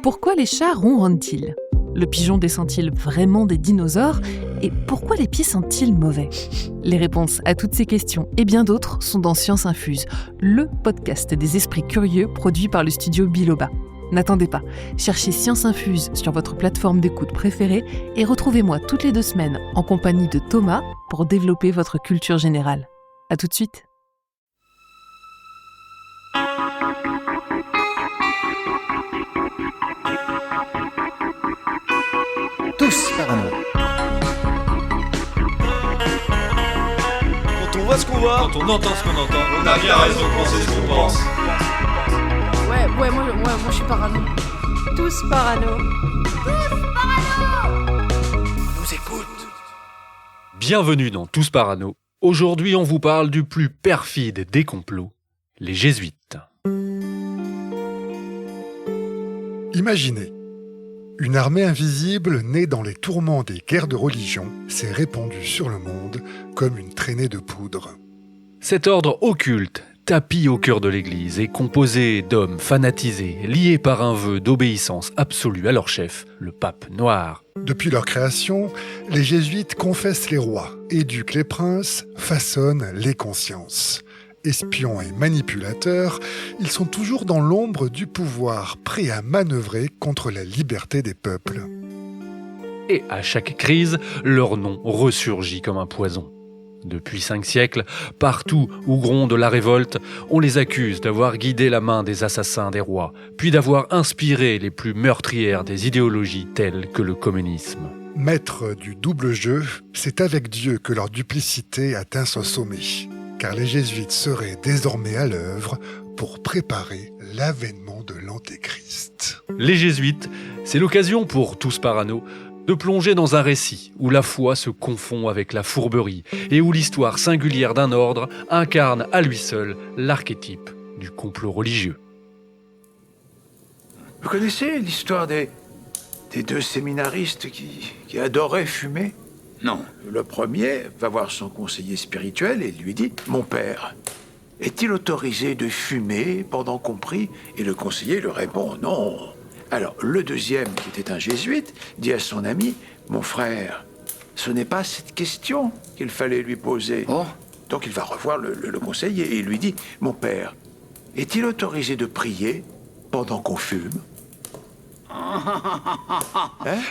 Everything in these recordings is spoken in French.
Pourquoi les chats ronronnent-ils ? Le pigeon descend-il vraiment des dinosaures ? Et pourquoi les pieds sentent-ils mauvais ? Les réponses à toutes ces questions et bien d'autres sont dans Science Infuse, le podcast des esprits curieux produit par le studio Biloba. N'attendez pas, cherchez Science Infuse sur votre plateforme d'écoute préférée et retrouvez-moi toutes les 2 semaines en compagnie de Thomas pour développer votre culture générale. À tout de suite. Tous parano. Quand on voit ce qu'on voit, quand on entend ce qu'on entend, on a bien raison de penser ce qu'on pense. Ouais, moi je suis parano. Tous parano. On nous écoute. Bienvenue dans Tous Parano. Aujourd'hui, on vous parle du plus perfide des complots, les jésuites. Imaginez, une armée invisible née dans les tourments des guerres de religion s'est répandue sur le monde comme une traînée de poudre. Cet ordre occulte, tapi au cœur de l'Église, est composé d'hommes fanatisés, liés par un vœu d'obéissance absolue à leur chef, le pape noir. Depuis leur création, les jésuites confessent les rois, éduquent les princes, façonnent les consciences. Espions et manipulateurs, ils sont toujours dans l'ombre du pouvoir, prêts à manœuvrer contre la liberté des peuples. Et à chaque crise, leur nom ressurgit comme un poison. Depuis 5 siècles, partout où gronde la révolte, on les accuse d'avoir guidé la main des assassins des rois, puis d'avoir inspiré les plus meurtrières des idéologies telles que le communisme. Maîtres du double jeu, c'est avec Dieu que leur duplicité atteint son sommet, car les jésuites seraient désormais à l'œuvre pour préparer l'avènement de l'Antéchrist. Les jésuites, c'est l'occasion pour Tous Parano de plonger dans un récit où la foi se confond avec la fourberie et où l'histoire singulière d'un ordre incarne à lui seul l'archétype du complot religieux. Vous connaissez l'histoire des 2 séminaristes qui adoraient fumer ? Non. Le premier va voir son conseiller spirituel et lui dit « Mon père, est-il autorisé de fumer pendant qu'on prie ?» Et le conseiller lui répond « Non ». Alors, le deuxième, qui était un jésuite, dit à son ami « Mon frère, ce n'est pas cette question qu'il fallait lui poser. » Oh. Donc il va revoir le conseiller et il lui dit « Mon père, est-il autorisé de prier pendant qu'on fume ?»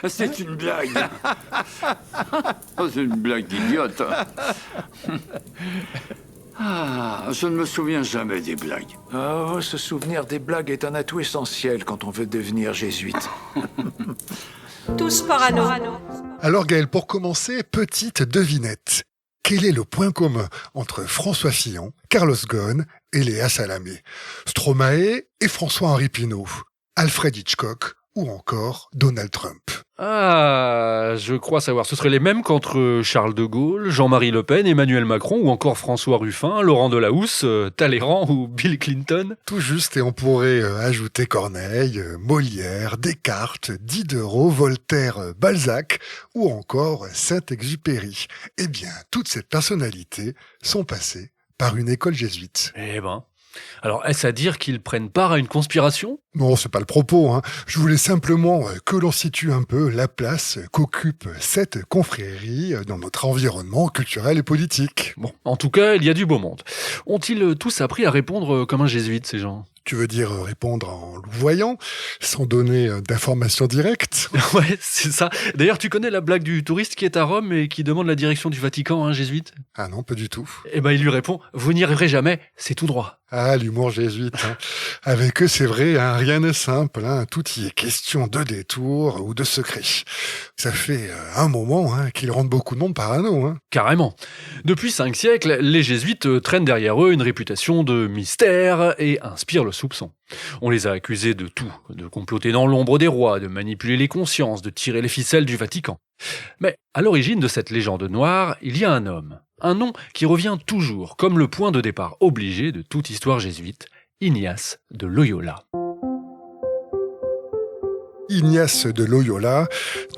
C'est une blague. C'est une blague idiote. Je ne me souviens jamais des blagues. Oh, se souvenir des blagues est un atout essentiel quand on veut devenir jésuite. Tous parano. Alors Gaël, pour commencer, petite devinette. Quel est le point commun entre François Fillon, Carlos Ghosn et Léa Salamé, Stromae et François-Henri Pinault, Alfred Hitchcock ou encore Donald Trump? Ah, je crois savoir. Ce seraient les mêmes qu'entre Charles de Gaulle, Jean-Marie Le Pen, Emmanuel Macron ou encore François Ruffin, Laurent Delahousse, Talleyrand ou Bill Clinton. Tout juste, et on pourrait ajouter Corneille, Molière, Descartes, Diderot, Voltaire, Balzac ou encore Saint-Exupéry. Eh bien, toutes ces personnalités sont passées par une école jésuite. Eh ben... Alors, est-ce à dire qu'ils prennent part à une conspiration ? Non, c'est pas le propos, hein. Je voulais simplement que l'on situe un peu la place qu'occupe cette confrérie dans notre environnement culturel et politique. Bon, en tout cas, il y a du beau monde. Ont-ils tous appris à répondre comme un jésuite, ces gens ? Tu veux dire répondre en louvoyant, sans donner d'informations directes ? Ouais, c'est ça. D'ailleurs, tu connais la blague du touriste qui est à Rome et qui demande la direction du Vatican à un jésuite ? Ah non, pas du tout. Eh ben, il lui répond « Vous n'y arriverez jamais, c'est tout droit ». Ah, l'humour jésuite. Hein. Avec eux, c'est vrai, hein, rien n'est simple. Hein. Tout y est question de détour ou de secret. Ça fait un moment qu'ils rendent beaucoup de monde parano. Hein. Carrément. Depuis 5 siècles, les jésuites traînent derrière eux une réputation de mystère et inspirent le soupçon. On les a accusés de tout, de comploter dans l'ombre des rois, de manipuler les consciences, de tirer les ficelles du Vatican. Mais à l'origine de cette légende noire, il y a un homme. Un nom qui revient toujours comme le point de départ obligé de toute histoire jésuite, Ignace de Loyola. Ignace de Loyola,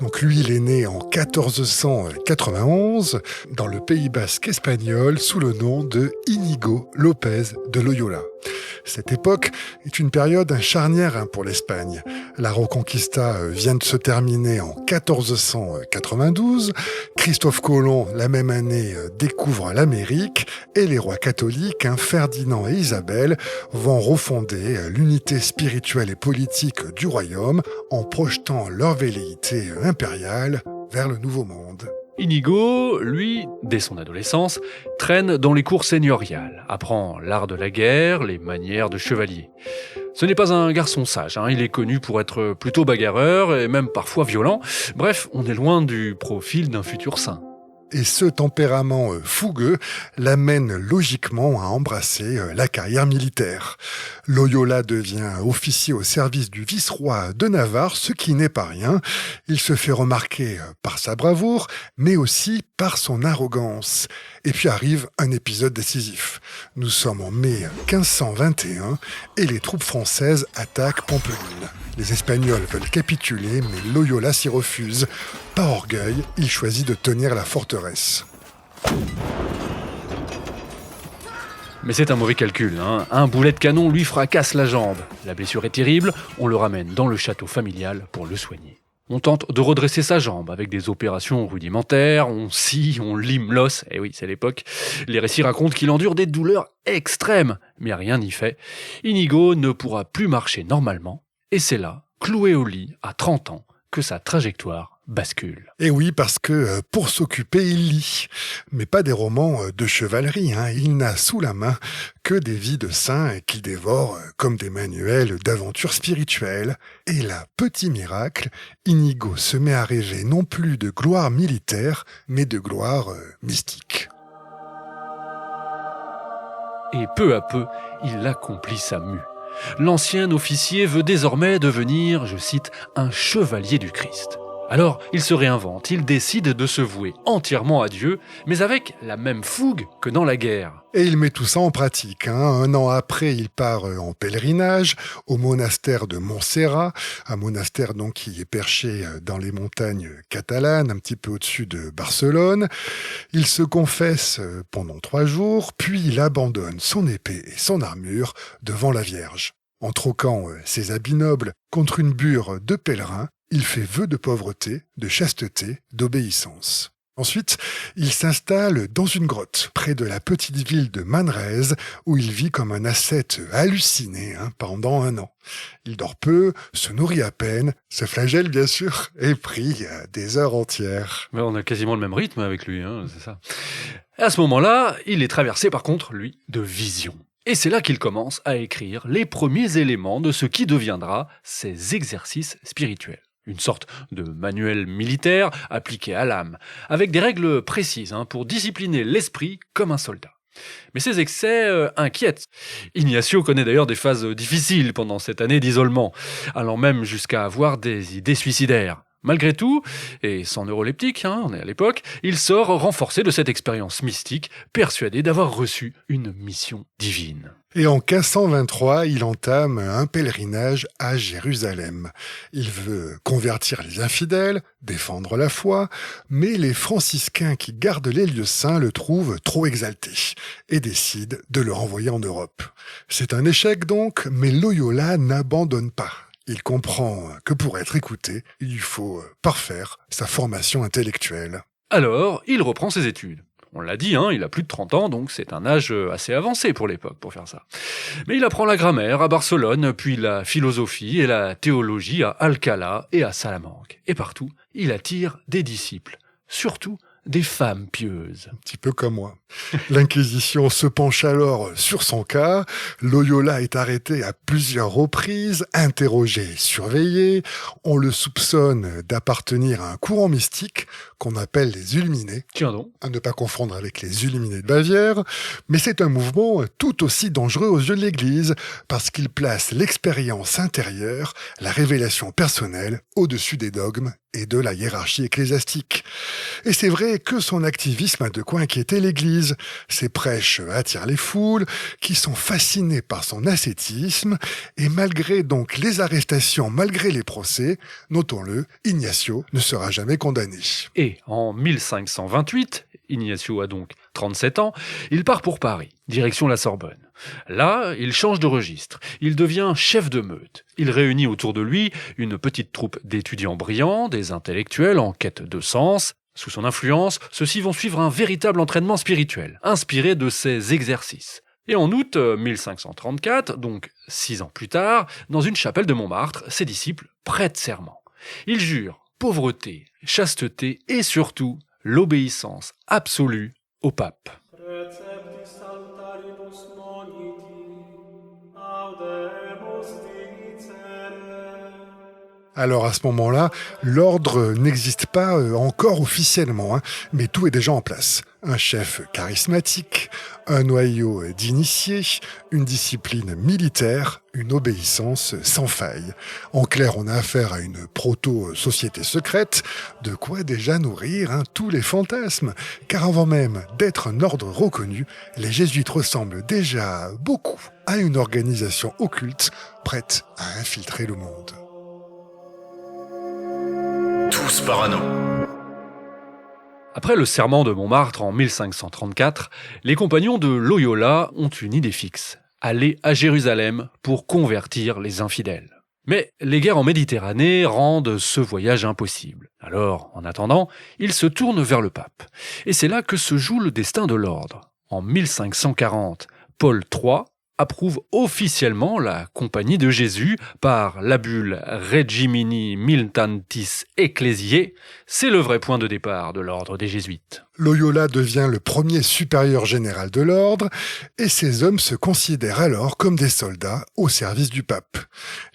donc lui il est né en 1491 dans le Pays basque espagnol sous le nom de Íñigo López de Loyola. Cette époque est une période charnière pour l'Espagne. La Reconquista vient de se terminer en 1492. Christophe Colomb, la même année, découvre l'Amérique et les rois catholiques, Ferdinand et Isabelle, vont refonder l'unité spirituelle et politique du royaume en projetant leur velléité impériale vers le Nouveau Monde. Inigo, lui, dès son adolescence, traîne dans les cours seigneuriales, apprend l'art de la guerre, les manières de chevalier. Ce n'est pas un garçon sage, il est connu pour être plutôt bagarreur et même parfois violent. Bref, on est loin du profil d'un futur saint. Et ce tempérament fougueux l'amène logiquement à embrasser la carrière militaire. Loyola devient officier au service du vice-roi de Navarre, ce qui n'est pas rien. Il se fait remarquer par sa bravoure, mais aussi par son arrogance. Et puis arrive un épisode décisif. Nous sommes en mai 1521 et les troupes françaises attaquent Pampelune. Les Espagnols veulent capituler, mais Loyola s'y refuse. Par orgueil, il choisit de tenir la forteresse. Mais c'est un mauvais calcul, Un boulet de canon lui fracasse la jambe. La blessure est terrible, on le ramène dans le château familial pour le soigner. On tente de redresser sa jambe avec des opérations rudimentaires, on scie, on lime l'os, et oui, c'est l'époque. Les récits racontent qu'il endure des douleurs extrêmes, mais rien n'y fait. Inigo ne pourra plus marcher normalement, et c'est là, cloué au lit à 30 ans, que sa trajectoire bascule. Et oui, parce que pour s'occuper, il lit. Mais pas des romans de chevalerie, Il n'a sous la main que des vies de saints qu'il dévore comme des manuels d'aventure spirituelle. Et là, petit miracle, Inigo se met à rêver non plus de gloire militaire, mais de gloire mystique. Et peu à peu, il accomplit sa mue. L'ancien officier veut désormais devenir, je cite, un chevalier du Christ. Alors, il se réinvente, il décide de se vouer entièrement à Dieu, mais avec la même fougue que dans la guerre. Et il met tout ça en pratique. Un an après, il part en pèlerinage au monastère de Montserrat, un monastère donc qui est perché dans les montagnes catalanes, un petit peu au-dessus de Barcelone. Il se confesse pendant 3 jours, puis il abandonne son épée et son armure devant la Vierge. En troquant ses habits nobles contre une bure de pèlerin, il fait vœu de pauvreté, de chasteté, d'obéissance. Ensuite, il s'installe dans une grotte, près de la petite ville de Manresa, où il vit comme un ascète halluciné pendant 1 an. Il dort peu, se nourrit à peine, se flagelle bien sûr, et prie des heures entières. Mais on a quasiment le même rythme avec lui, c'est ça. À ce moment-là, il est traversé par contre, lui, de visions. Et c'est là qu'il commence à écrire les premiers éléments de ce qui deviendra ses exercices spirituels. Une sorte de manuel militaire appliqué à l'âme, avec des règles précises pour discipliner l'esprit comme un soldat. Mais ces excès inquiètent. Ignacio connaît d'ailleurs des phases difficiles pendant cette année d'isolement, allant même jusqu'à avoir des idées suicidaires. Malgré tout, et sans neuroleptique, on est à l'époque, il sort renforcé de cette expérience mystique, persuadé d'avoir reçu une mission divine. Et en 1523, il entame un pèlerinage à Jérusalem. Il veut convertir les infidèles, défendre la foi, mais les franciscains qui gardent les lieux saints le trouvent trop exalté et décident de le renvoyer en Europe. C'est un échec donc, mais Loyola n'abandonne pas. Il comprend que pour être écouté, il lui faut parfaire sa formation intellectuelle. Alors, il reprend ses études. On l'a dit, il a plus de 30 ans, donc c'est un âge assez avancé pour l'époque pour faire ça. Mais il apprend la grammaire à Barcelone, puis la philosophie et la théologie à Alcalá et à Salamanque. Et partout, il attire des disciples, surtout des femmes pieuses. Un petit peu comme moi. L'Inquisition se penche alors sur son cas. Loyola est arrêté à plusieurs reprises, interrogé et surveillé. On le soupçonne d'appartenir à un courant mystique qu'on appelle les Illuminés. Tiens donc. À ne pas confondre avec les Illuminés de Bavière. Mais c'est un mouvement tout aussi dangereux aux yeux de l'Église parce qu'il place l'expérience intérieure, la révélation personnelle, au-dessus des dogmes et de la hiérarchie ecclésiastique. Et c'est vrai que son activisme a de quoi inquiéter l'Église. Ses prêches attirent les foules, qui sont fascinées par son ascétisme, et malgré donc les arrestations, malgré les procès, notons-le, Ignacio ne sera jamais condamné. Et en 1528, Ignacio a donc 37 ans, il part pour Paris, direction la Sorbonne. Là, il change de registre. Il devient chef de meute. Il réunit autour de lui une petite troupe d'étudiants brillants, des intellectuels en quête de sens. Sous son influence, ceux-ci vont suivre un véritable entraînement spirituel, inspiré de ces exercices. Et en août 1534, donc 6 ans plus tard, dans une chapelle de Montmartre, ses disciples prêtent serment. Ils jurent pauvreté, chasteté et surtout l'obéissance absolue au pape. Alors à ce moment-là, l'ordre n'existe pas encore officiellement, mais tout est déjà en place. Un chef charismatique, un noyau d'initiés, une discipline militaire, une obéissance sans faille. En clair, on a affaire à une proto-société secrète, de quoi déjà nourrir tous les fantasmes. Car avant même d'être un ordre reconnu, les jésuites ressemblent déjà beaucoup à une organisation occulte prête à infiltrer le monde. Tous parano. Après le serment de Montmartre en 1534, les compagnons de Loyola ont une idée fixe, aller à Jérusalem pour convertir les infidèles. Mais les guerres en Méditerranée rendent ce voyage impossible. Alors, en attendant, ils se tournent vers le pape. Et c'est là que se joue le destin de l'ordre. En 1540, Paul III approuve officiellement la Compagnie de Jésus par la bulle Regimini Militantis Ecclesiae. C'est le vrai point de départ de l'ordre des Jésuites. Loyola devient le premier supérieur général de l'ordre et ces hommes se considèrent alors comme des soldats au service du pape.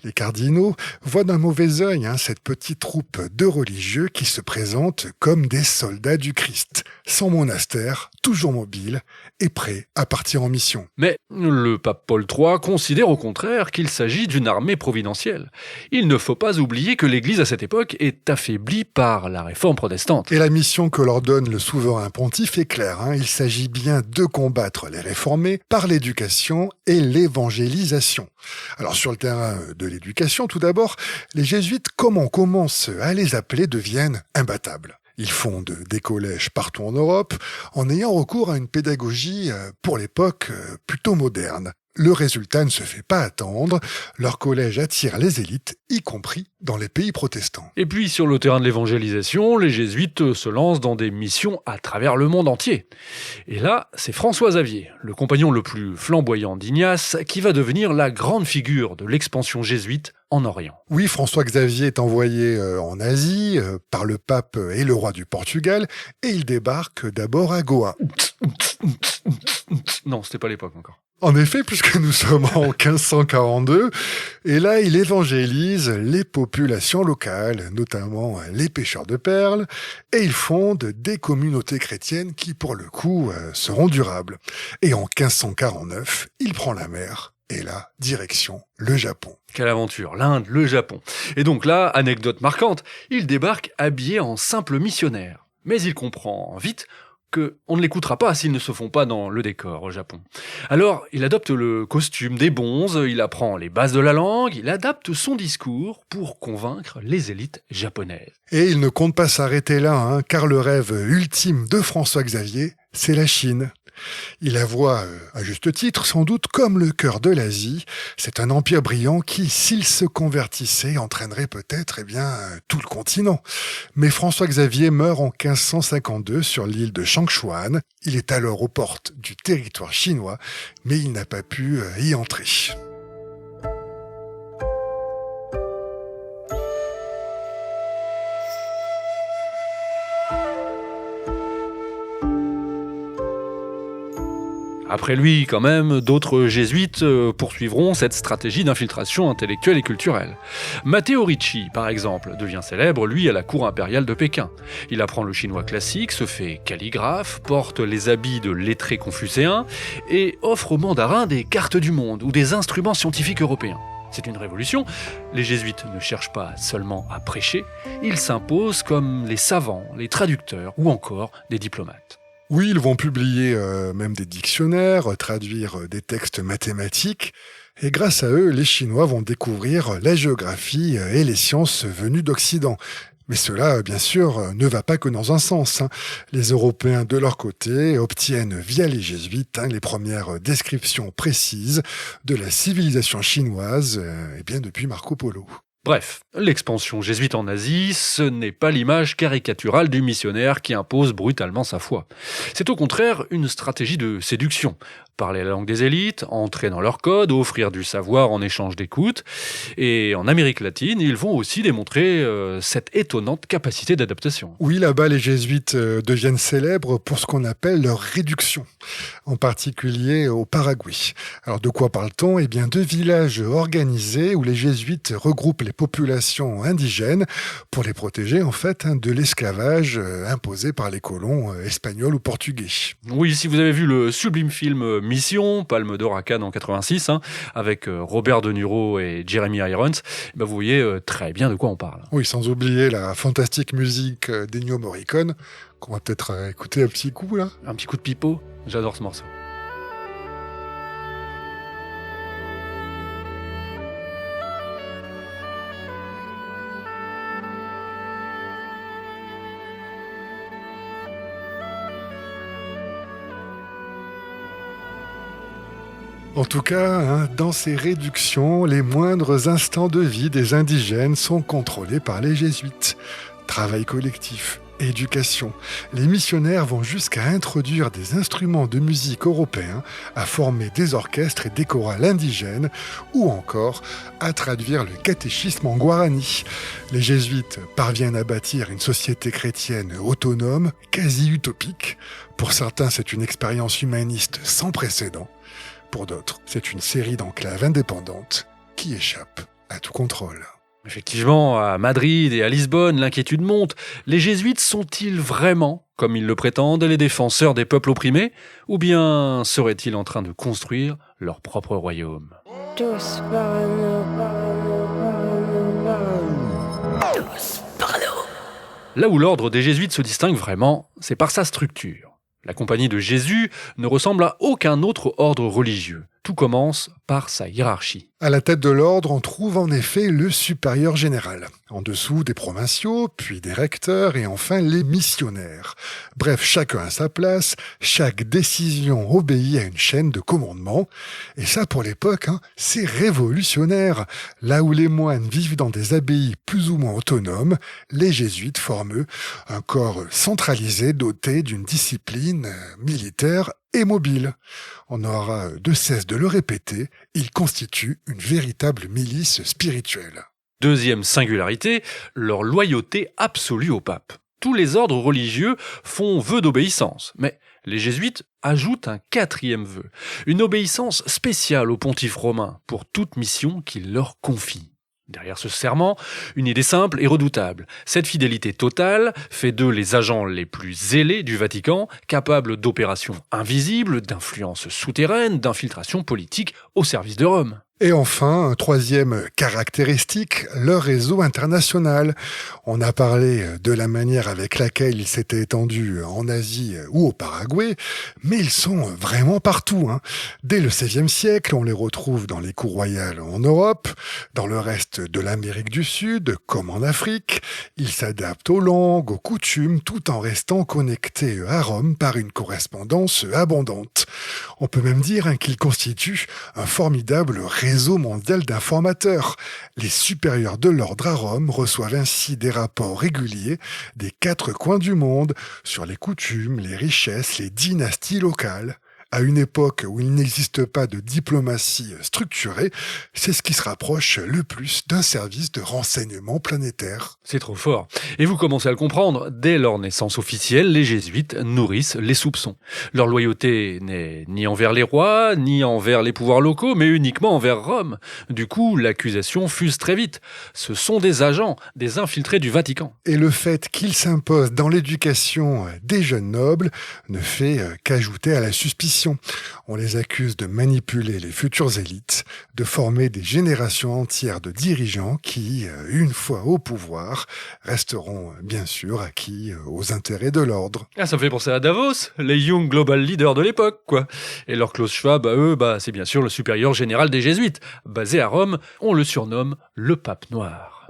Les cardinaux voient d'un mauvais œil cette petite troupe de religieux qui se présentent comme des soldats du Christ, sans monastère, toujours mobiles et prêts à partir en mission. Mais le pape Paul III considère au contraire qu'il s'agit d'une armée providentielle. Il ne faut pas oublier que l'Église à cette époque est affaiblie par la réforme protestante. Et la mission que leur donne le souverain pontife est claire. Il s'agit bien de combattre les réformés par l'éducation et l'évangélisation. Alors sur le terrain de l'éducation, tout d'abord, les jésuites, comme on commence à les appeler, deviennent imbattables. Ils fondent des collèges partout en Europe en ayant recours à une pédagogie, pour l'époque, plutôt moderne. Le résultat ne se fait pas attendre, leur collège attire les élites, y compris dans les pays protestants. Et puis sur le terrain de l'évangélisation, les jésuites se lancent dans des missions à travers le monde entier. Et là, c'est François Xavier, le compagnon le plus flamboyant d'Ignace, qui va devenir la grande figure de l'expansion jésuite en Orient. Oui, François Xavier est envoyé en Asie par le pape et le roi du Portugal, et il débarque d'abord à Goa. Non, c'était pas l'époque encore. En effet, puisque nous sommes en 1542, et là, il évangélise les populations locales, notamment les pêcheurs de perles, et il fonde des communautés chrétiennes qui, pour le coup, seront durables. Et en 1549, il prend la mer, et là, direction le Japon. Quelle aventure, l'Inde, le Japon. Et donc là, anecdote marquante, il débarque habillé en simple missionnaire. Mais il comprend vite qu'on ne l'écoutera pas s'ils ne se font pas dans le décor au Japon. Alors, il adopte le costume des bonzes, il apprend les bases de la langue, il adapte son discours pour convaincre les élites japonaises. Et il ne compte pas s'arrêter là, car le rêve ultime de François Xavier, c'est la Chine. Il la voit, à juste titre, sans doute comme le cœur de l'Asie. C'est un empire brillant qui, s'il se convertissait, entraînerait peut-être tout le continent. Mais François-Xavier meurt en 1552 sur l'île de Changshuan. Il est alors aux portes du territoire chinois, mais il n'a pas pu y entrer. Après lui, quand même, d'autres jésuites poursuivront cette stratégie d'infiltration intellectuelle et culturelle. Matteo Ricci, par exemple, devient célèbre, lui, à la cour impériale de Pékin. Il apprend le chinois classique, se fait calligraphe, porte les habits de lettré confucéen et offre aux mandarins des cartes du monde ou des instruments scientifiques européens. C'est une révolution. Les jésuites ne cherchent pas seulement à prêcher, ils s'imposent comme les savants, les traducteurs ou encore des diplomates. Oui, ils vont publier même des dictionnaires, traduire des textes mathématiques, et grâce à eux, les Chinois vont découvrir la géographie et les sciences venues d'Occident. Mais cela, bien sûr, ne va pas que dans un sens. Les Européens, de leur côté, obtiennent via les jésuites les premières descriptions précises de la civilisation chinoise depuis Marco Polo. Bref, l'expansion jésuite en Asie, ce n'est pas l'image caricaturale du missionnaire qui impose brutalement sa foi. C'est au contraire une stratégie de séduction. Parler la langue des élites, entrer dans leur code, offrir du savoir en échange d'écoute. Et en Amérique latine, ils vont aussi démontrer cette étonnante capacité d'adaptation. Oui, là-bas, les jésuites deviennent célèbres pour ce qu'on appelle leur réduction, en particulier au Paraguay. Alors de quoi parle-t-on ? Eh bien, de villages organisés où les jésuites regroupent les populations indigènes pour les protéger en fait de l'esclavage imposé par les colons espagnols ou portugais. Oui, si vous avez vu le sublime film Mission, Palme d'Or à Cannes en 86, avec Robert De Niro et Jeremy Irons, vous voyez très bien de quoi on parle. Oui, sans oublier la fantastique musique d'Ennio Morricone, qu'on va peut-être écouter un petit coup là. Un petit coup de pipeau, j'adore ce morceau. En tout cas, dans ces réductions, les moindres instants de vie des indigènes sont contrôlés par les jésuites. Travail collectif, éducation. Les missionnaires vont jusqu'à introduire des instruments de musique européens, à former des orchestres et des chorales indigènes, ou encore à traduire le catéchisme en guarani. Les jésuites parviennent à bâtir une société chrétienne autonome, quasi utopique. Pour certains, c'est une expérience humaniste sans précédent. Pour d'autres, c'est une série d'enclaves indépendantes qui échappent à tout contrôle. Effectivement, à Madrid et à Lisbonne, l'inquiétude monte. Les jésuites sont-ils vraiment, comme ils le prétendent, les défenseurs des peuples opprimés ? Ou bien seraient-ils en train de construire leur propre royaume ? Tous Parano, Tous Parano. Là où l'ordre des jésuites se distingue vraiment, c'est par sa structure. La Compagnie de Jésus ne ressemble à aucun autre ordre religieux. Tout commence par sa hiérarchie. À la tête de l'ordre, on trouve en effet le supérieur général. En dessous, des provinciaux, puis des recteurs et enfin les missionnaires. Bref, chacun à sa place, chaque décision obéit à une chaîne de commandement. Et ça, pour l'époque, c'est révolutionnaire. Là où les moines vivent dans des abbayes plus ou moins autonomes, les jésuites forment, eux, un corps centralisé doté d'une discipline militaire et mobile. On n'aura de cesse de le répéter, il constitue une véritable milice spirituelle. Deuxième singularité, leur loyauté absolue au pape. Tous les ordres religieux font vœu d'obéissance, mais les jésuites ajoutent un quatrième vœu, une obéissance spéciale au pontife romain pour toute mission qu'il leur confie. Derrière ce serment, une idée simple et redoutable. Cette fidélité totale fait d'eux les agents les plus zélés du Vatican, capables d'opérations invisibles, d'influences souterraines, d'infiltration politique au service de Rome. Et enfin, troisième caractéristique, leur réseau international. On a parlé de la manière avec laquelle ils s'étaient étendus en Asie ou au Paraguay, mais ils sont vraiment partout. Dès le XVIe siècle, on les retrouve dans les cours royales en Europe, dans le reste de l'Amérique du Sud, comme en Afrique. Ils s'adaptent aux langues, aux coutumes, tout en restant connectés à Rome par une correspondance abondante. On peut même dire qu'ils constituent un formidable réseau mondial d'informateurs. Les supérieurs de l'ordre à Rome reçoivent ainsi des rapports réguliers des 4 coins du monde sur les coutumes, les richesses, les dynasties locales. À une époque où il n'existe pas de diplomatie structurée, c'est ce qui se rapproche le plus d'un service de renseignement planétaire. C'est trop fort. Et vous commencez à le comprendre, dès leur naissance officielle, les jésuites nourrissent les soupçons. Leur loyauté n'est ni envers les rois, ni envers les pouvoirs locaux, mais uniquement envers Rome. Du coup, l'accusation fuse très vite. Ce sont des agents, des infiltrés du Vatican. Et le fait qu'ils s'imposent dans l'éducation des jeunes nobles ne fait qu'ajouter à la suspicion. On les accuse de manipuler les futures élites, de former des générations entières de dirigeants qui, une fois au pouvoir, resteront bien sûr acquis aux intérêts de l'ordre. Ah, ça me fait penser à Davos, les Young Global Leaders de l'époque, quoi. Et leur Klaus Schwab, eux, c'est bien sûr le supérieur général des jésuites. Basé à Rome, on le surnomme le Pape Noir.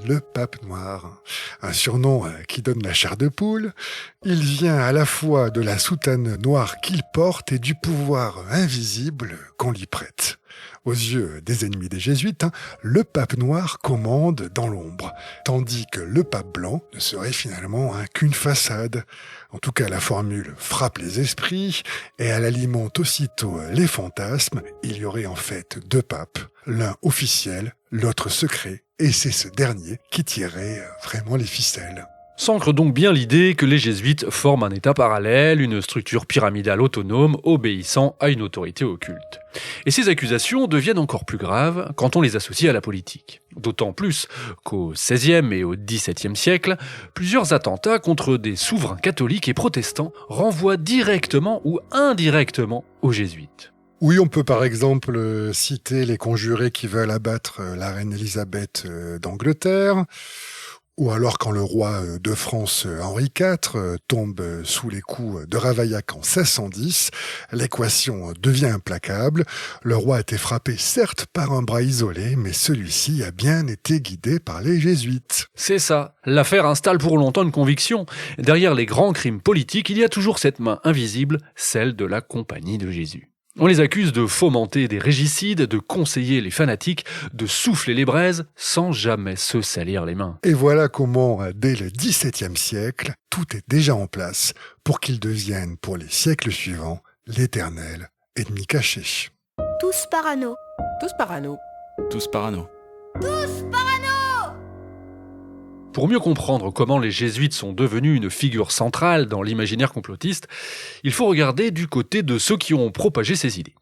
le pape noir. Un surnom qui donne la chair de poule. Il vient à la fois de la soutane noire qu'il porte et du pouvoir invisible qu'on lui prête. Aux yeux des ennemis des jésuites, le pape noir commande dans l'ombre, tandis que le pape blanc ne serait finalement qu'une façade. En tout cas, la formule frappe les esprits et elle alimente aussitôt les fantasmes. Il y aurait en fait deux papes, l'un officiel, l'autre secret, et c'est ce dernier qui tirerait vraiment les ficelles. S'ancre donc bien l'idée que les jésuites forment un état parallèle, une structure pyramidale autonome obéissant à une autorité occulte. Et ces accusations deviennent encore plus graves quand on les associe à la politique. D'autant plus qu'au XVIe et au XVIIe siècle, plusieurs attentats contre des souverains catholiques et protestants renvoient directement ou indirectement aux jésuites. Oui, on peut par exemple citer les conjurés qui veulent abattre la reine Élisabeth d'Angleterre, ou alors quand le roi de France Henri IV tombe sous les coups de Ravaillac en 1610, l'équation devient implacable. Le roi a été frappé certes par un bras isolé, mais celui-ci a bien été guidé par les jésuites. C'est ça, l'affaire installe pour longtemps une conviction. Derrière les grands crimes politiques, il y a toujours cette main invisible, celle de la Compagnie de Jésus. On les accuse de fomenter des régicides, de conseiller les fanatiques, de souffler les braises sans jamais se salir les mains. Et voilà comment, dès le XVIIe siècle, tout est déjà en place pour qu'ils deviennent, pour les siècles suivants, l'éternel ennemi caché. Tous parano. Tous parano. Tous parano. Tous parano. Pour mieux comprendre comment les jésuites sont devenus une figure centrale dans l'imaginaire complotiste, il faut regarder du côté de ceux qui ont propagé ces idées.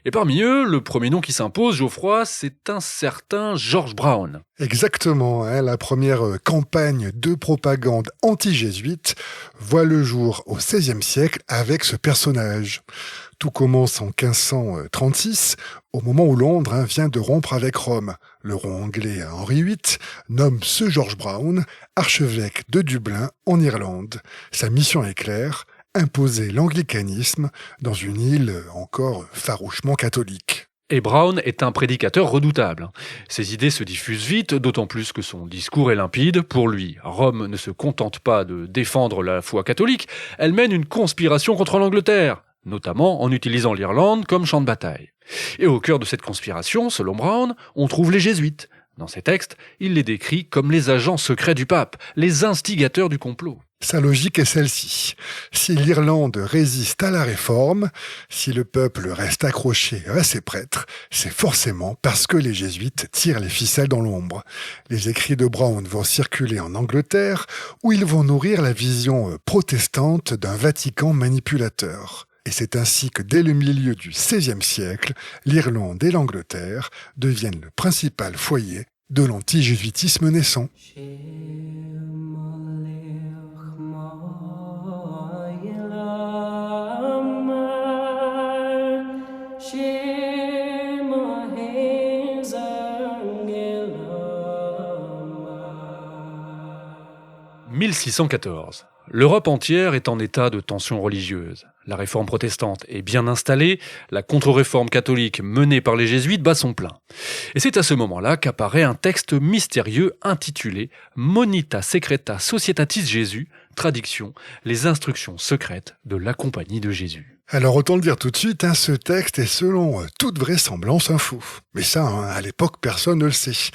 Et parmi eux, le premier nom qui s'impose, Geoffroy, c'est un certain George Brown. Exactement, la première campagne de propagande anti-jésuite voit le jour au XVIe siècle avec ce personnage. Tout commence en 1536, au moment où Londres vient de rompre avec Rome. Le roi anglais Henri VIII nomme ce George Brown archevêque de Dublin en Irlande. Sa mission est claire, imposer l'anglicanisme dans une île encore farouchement catholique. Et Brown est un prédicateur redoutable. Ses idées se diffusent vite, d'autant plus que son discours est limpide. Pour lui, Rome ne se contente pas de défendre la foi catholique, elle mène une conspiration contre l'Angleterre, notamment en utilisant l'Irlande comme champ de bataille. Et au cœur de cette conspiration, selon Brown, on trouve les jésuites. Dans ses textes, il les décrit comme les agents secrets du pape, les instigateurs du complot. Sa logique est celle-ci. Si l'Irlande résiste à la réforme, si le peuple reste accroché à ses prêtres, c'est forcément parce que les jésuites tirent les ficelles dans l'ombre. Les écrits de Brown vont circuler en Angleterre, où ils vont nourrir la vision protestante d'un Vatican manipulateur. Et c'est ainsi que dès le milieu du XVIe siècle, l'Irlande et l'Angleterre deviennent le principal foyer de l'anti-jésuitisme naissant. « 1614. L'Europe entière est en état de tension religieuse. La réforme protestante est bien installée, la contre-réforme catholique menée par les jésuites bat son plein. Et c'est à ce moment-là qu'apparaît un texte mystérieux intitulé « Monita Secreta Societatis Jésus », traduction « Les instructions secrètes de la Compagnie de Jésus ». Alors autant le dire tout de suite, ce texte est selon toute vraisemblance un faux. Mais ça, à l'époque, personne ne le sait.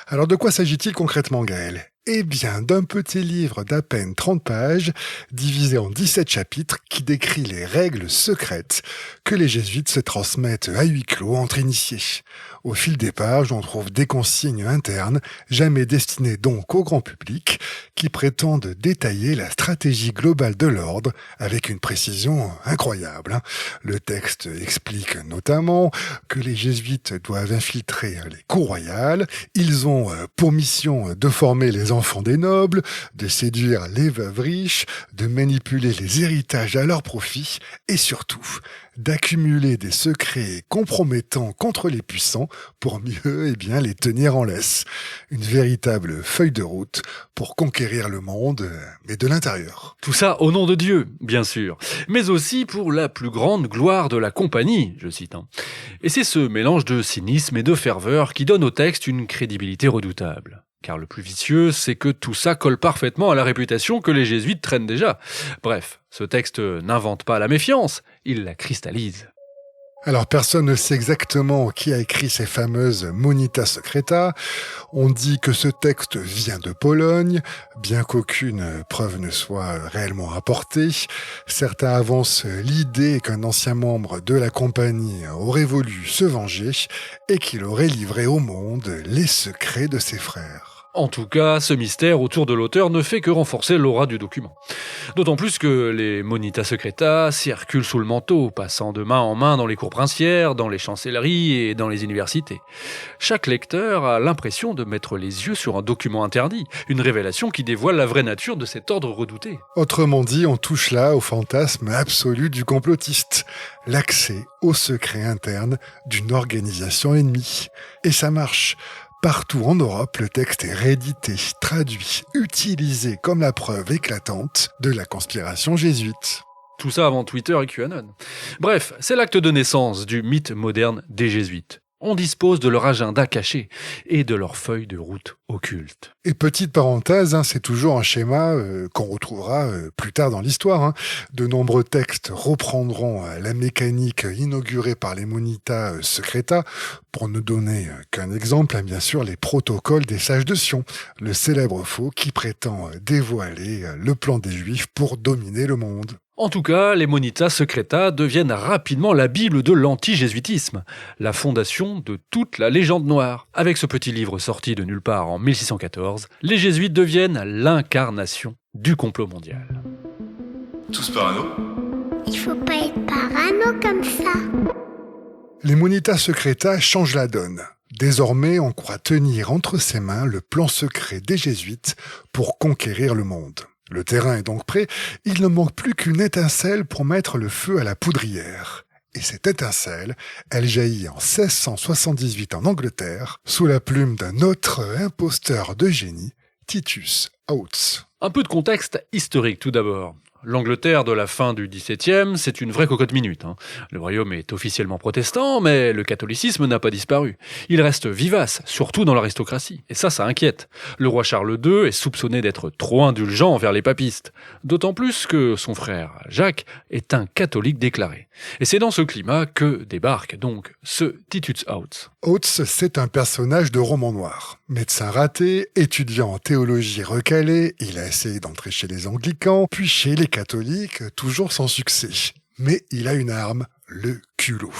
Alors de quoi s'agit-il concrètement, Gaël ? Eh bien, d'un petit livre d'à peine 30 pages, divisé en 17 chapitres, qui décrit les règles secrètes que les jésuites se transmettent à huis clos entre initiés. Au fil des pages, on trouve des consignes internes, jamais destinées donc au grand public, qui prétendent détailler la stratégie globale de l'ordre avec une précision incroyable. Le texte explique notamment que les jésuites doivent infiltrer les cours royales, ils ont pour mission de former les enfants des nobles, de séduire les veuves riches, de manipuler les héritages à leur profit et surtout d'accumuler des secrets compromettants contre les puissants pour mieux les tenir en laisse. Une véritable feuille de route pour conquérir le monde, mais de l'intérieur. Tout ça au nom de Dieu, bien sûr, mais aussi pour la plus grande gloire de la compagnie, je cite. Et c'est ce mélange de cynisme et de ferveur qui donne au texte une crédibilité redoutable. Car le plus vicieux, c'est que tout ça colle parfaitement à la réputation que les jésuites traînent déjà. Bref, ce texte n'invente pas la méfiance, il la cristallise. Alors personne ne sait exactement qui a écrit ces fameuses Monita Secreta. On dit que ce texte vient de Pologne, bien qu'aucune preuve ne soit réellement apportée. Certains avancent l'idée qu'un ancien membre de la compagnie aurait voulu se venger et qu'il aurait livré au monde les secrets de ses frères. En tout cas, ce mystère autour de l'auteur ne fait que renforcer l'aura du document. D'autant plus que les Monita Secreta circulent sous le manteau, passant de main en main dans les cours princières, dans les chancelleries et dans les universités. Chaque lecteur a l'impression de mettre les yeux sur un document interdit, une révélation qui dévoile la vraie nature de cet ordre redouté. Autrement dit, on touche là au fantasme absolu du complotiste, l'accès aux secrets internes d'une organisation ennemie. Et ça marche. Partout en Europe, le texte est réédité, traduit, utilisé comme la preuve éclatante de la conspiration jésuite. Tout ça avant Twitter et QAnon. Bref, c'est l'acte de naissance du mythe moderne des jésuites. On dispose de leur agenda caché et de leurs feuilles de route occultes. Et petite parenthèse, c'est toujours un schéma qu'on retrouvera plus tard dans l'histoire. De nombreux textes reprendront la mécanique inaugurée par les Monita Secreta. Pour ne donner qu'un exemple, bien sûr, les protocoles des sages de Sion, le célèbre faux qui prétend dévoiler le plan des Juifs pour dominer le monde. En tout cas, les Monita Secreta deviennent rapidement la Bible de l'anti-jésuitisme, la fondation de toute la légende noire. Avec ce petit livre sorti de nulle part en 1614, les jésuites deviennent l'incarnation du complot mondial. Tous parano. Il faut pas être parano comme ça. Les Monita Secreta changent la donne. Désormais, on croit tenir entre ses mains le plan secret des jésuites pour conquérir le monde. Le terrain est donc prêt, il ne manque plus qu'une étincelle pour mettre le feu à la poudrière. Et cette étincelle, elle jaillit en 1678 en Angleterre, sous la plume d'un autre imposteur de génie, Titus Oates. Un peu de contexte historique tout d'abord. L'Angleterre de la fin du XVIIe, c'est une vraie cocotte minute. Le royaume est officiellement protestant, mais le catholicisme n'a pas disparu. Il reste vivace, surtout dans l'aristocratie. Et ça inquiète. Le roi Charles II est soupçonné d'être trop indulgent envers les papistes. D'autant plus que son frère, Jacques, est un catholique déclaré. Et c'est dans ce climat que débarque donc ce Titus Oates. Oates, c'est un personnage de roman noir. Médecin raté, étudiant en théologie recalé, il a essayé d'entrer chez les anglicans, puis chez les catholiques, toujours sans succès. Mais il a une arme, le culot.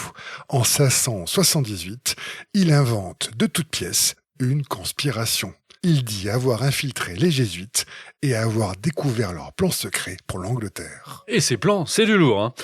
En 1678, il invente de toutes pièces une conspiration. Il dit avoir infiltré les jésuites et avoir découvert leurs plans secrets pour l'Angleterre. Et ces plans, c'est du lourd.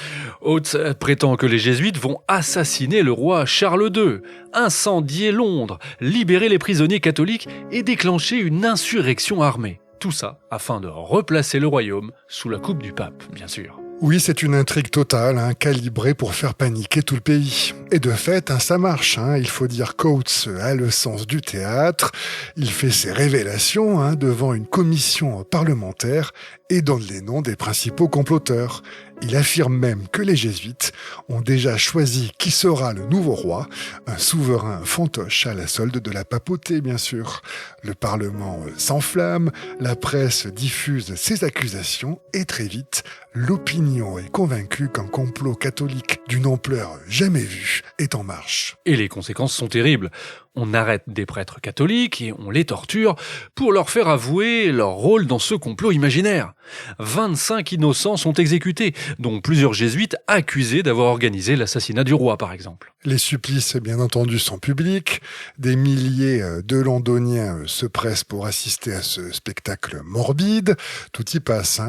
Oates prétend que les jésuites vont assassiner le roi Charles II, incendier Londres, libérer les prisonniers catholiques et déclencher une insurrection armée. Tout ça afin de replacer le royaume sous la coupe du pape, bien sûr. Oui, c'est une intrigue totale, calibrée pour faire paniquer tout le pays. Et de fait, ça marche. Il faut dire qu'Oates a le sens du théâtre. Il fait ses révélations devant une commission parlementaire et donne les noms des principaux comploteurs. Il affirme même que les jésuites ont déjà choisi qui sera le nouveau roi, un souverain fantoche à la solde de la papauté, bien sûr. Le Parlement s'enflamme, la presse diffuse ses accusations et très vite, l'opinion est convaincue qu'un complot catholique d'une ampleur jamais vue est en marche. Et les conséquences sont terribles. On arrête des prêtres catholiques et on les torture pour leur faire avouer leur rôle dans ce complot imaginaire. 25 innocents sont exécutés, dont plusieurs jésuites accusés d'avoir organisé l'assassinat du roi, par exemple. Les supplices, bien entendu, sont publics. Des milliers de Londoniens se pressent pour assister à ce spectacle morbide. Tout y passe,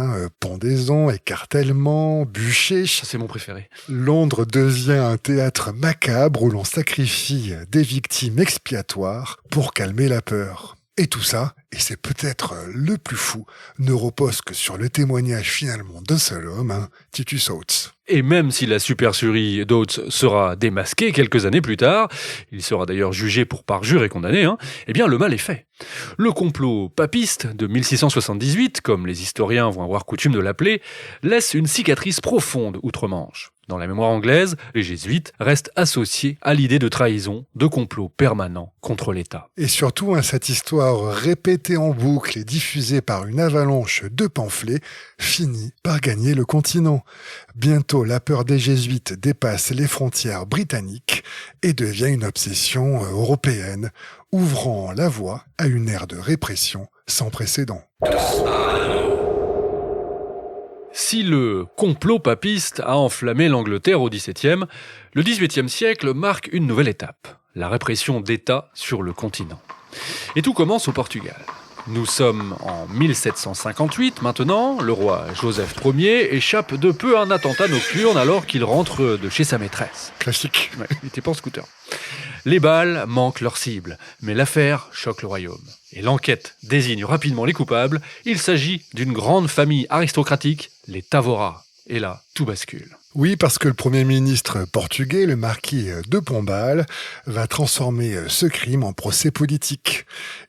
pendaison, écartèlement, bûcher. Ça, c'est mon préféré. Londres devient un théâtre macabre où l'on sacrifie des victimes expiatoires pour calmer la peur. Et tout ça, et c'est peut-être le plus fou, ne repose que sur le témoignage finalement d'un seul homme, Titus Oates. Et même si la supercherie d'Oates sera démasquée quelques années plus tard, il sera d'ailleurs jugé pour parjure et condamné, eh bien le mal est fait. Le complot papiste de 1678, comme les historiens vont avoir coutume de l'appeler, laisse une cicatrice profonde outre-Manche. Dans la mémoire anglaise, les jésuites restent associés à l'idée de trahison, de complot permanent contre l'État. Et surtout, cette histoire répétée en boucle et diffusée par une avalanche de pamphlets finit par gagner le continent. Bientôt, la peur des jésuites dépasse les frontières britanniques et devient une obsession européenne, ouvrant la voie à une ère de répression sans précédent. Si le complot papiste a enflammé l'Angleterre au XVIIe, le XVIIIe siècle marque une nouvelle étape, la répression d'États sur le continent. Et tout commence au Portugal. Nous sommes en 1758 maintenant, le roi Joseph Ier échappe de peu à un attentat nocturne alors qu'il rentre de chez sa maîtresse. Classique. Ouais, il était pas en scooter. Les balles manquent leur cible, mais l'affaire choque le royaume. Et l'enquête désigne rapidement les coupables. Il s'agit d'une grande famille aristocratique, les Tavora. Et là, tout bascule. Oui, parce que le Premier ministre portugais, le marquis de Pombal, va transformer ce crime en procès politique.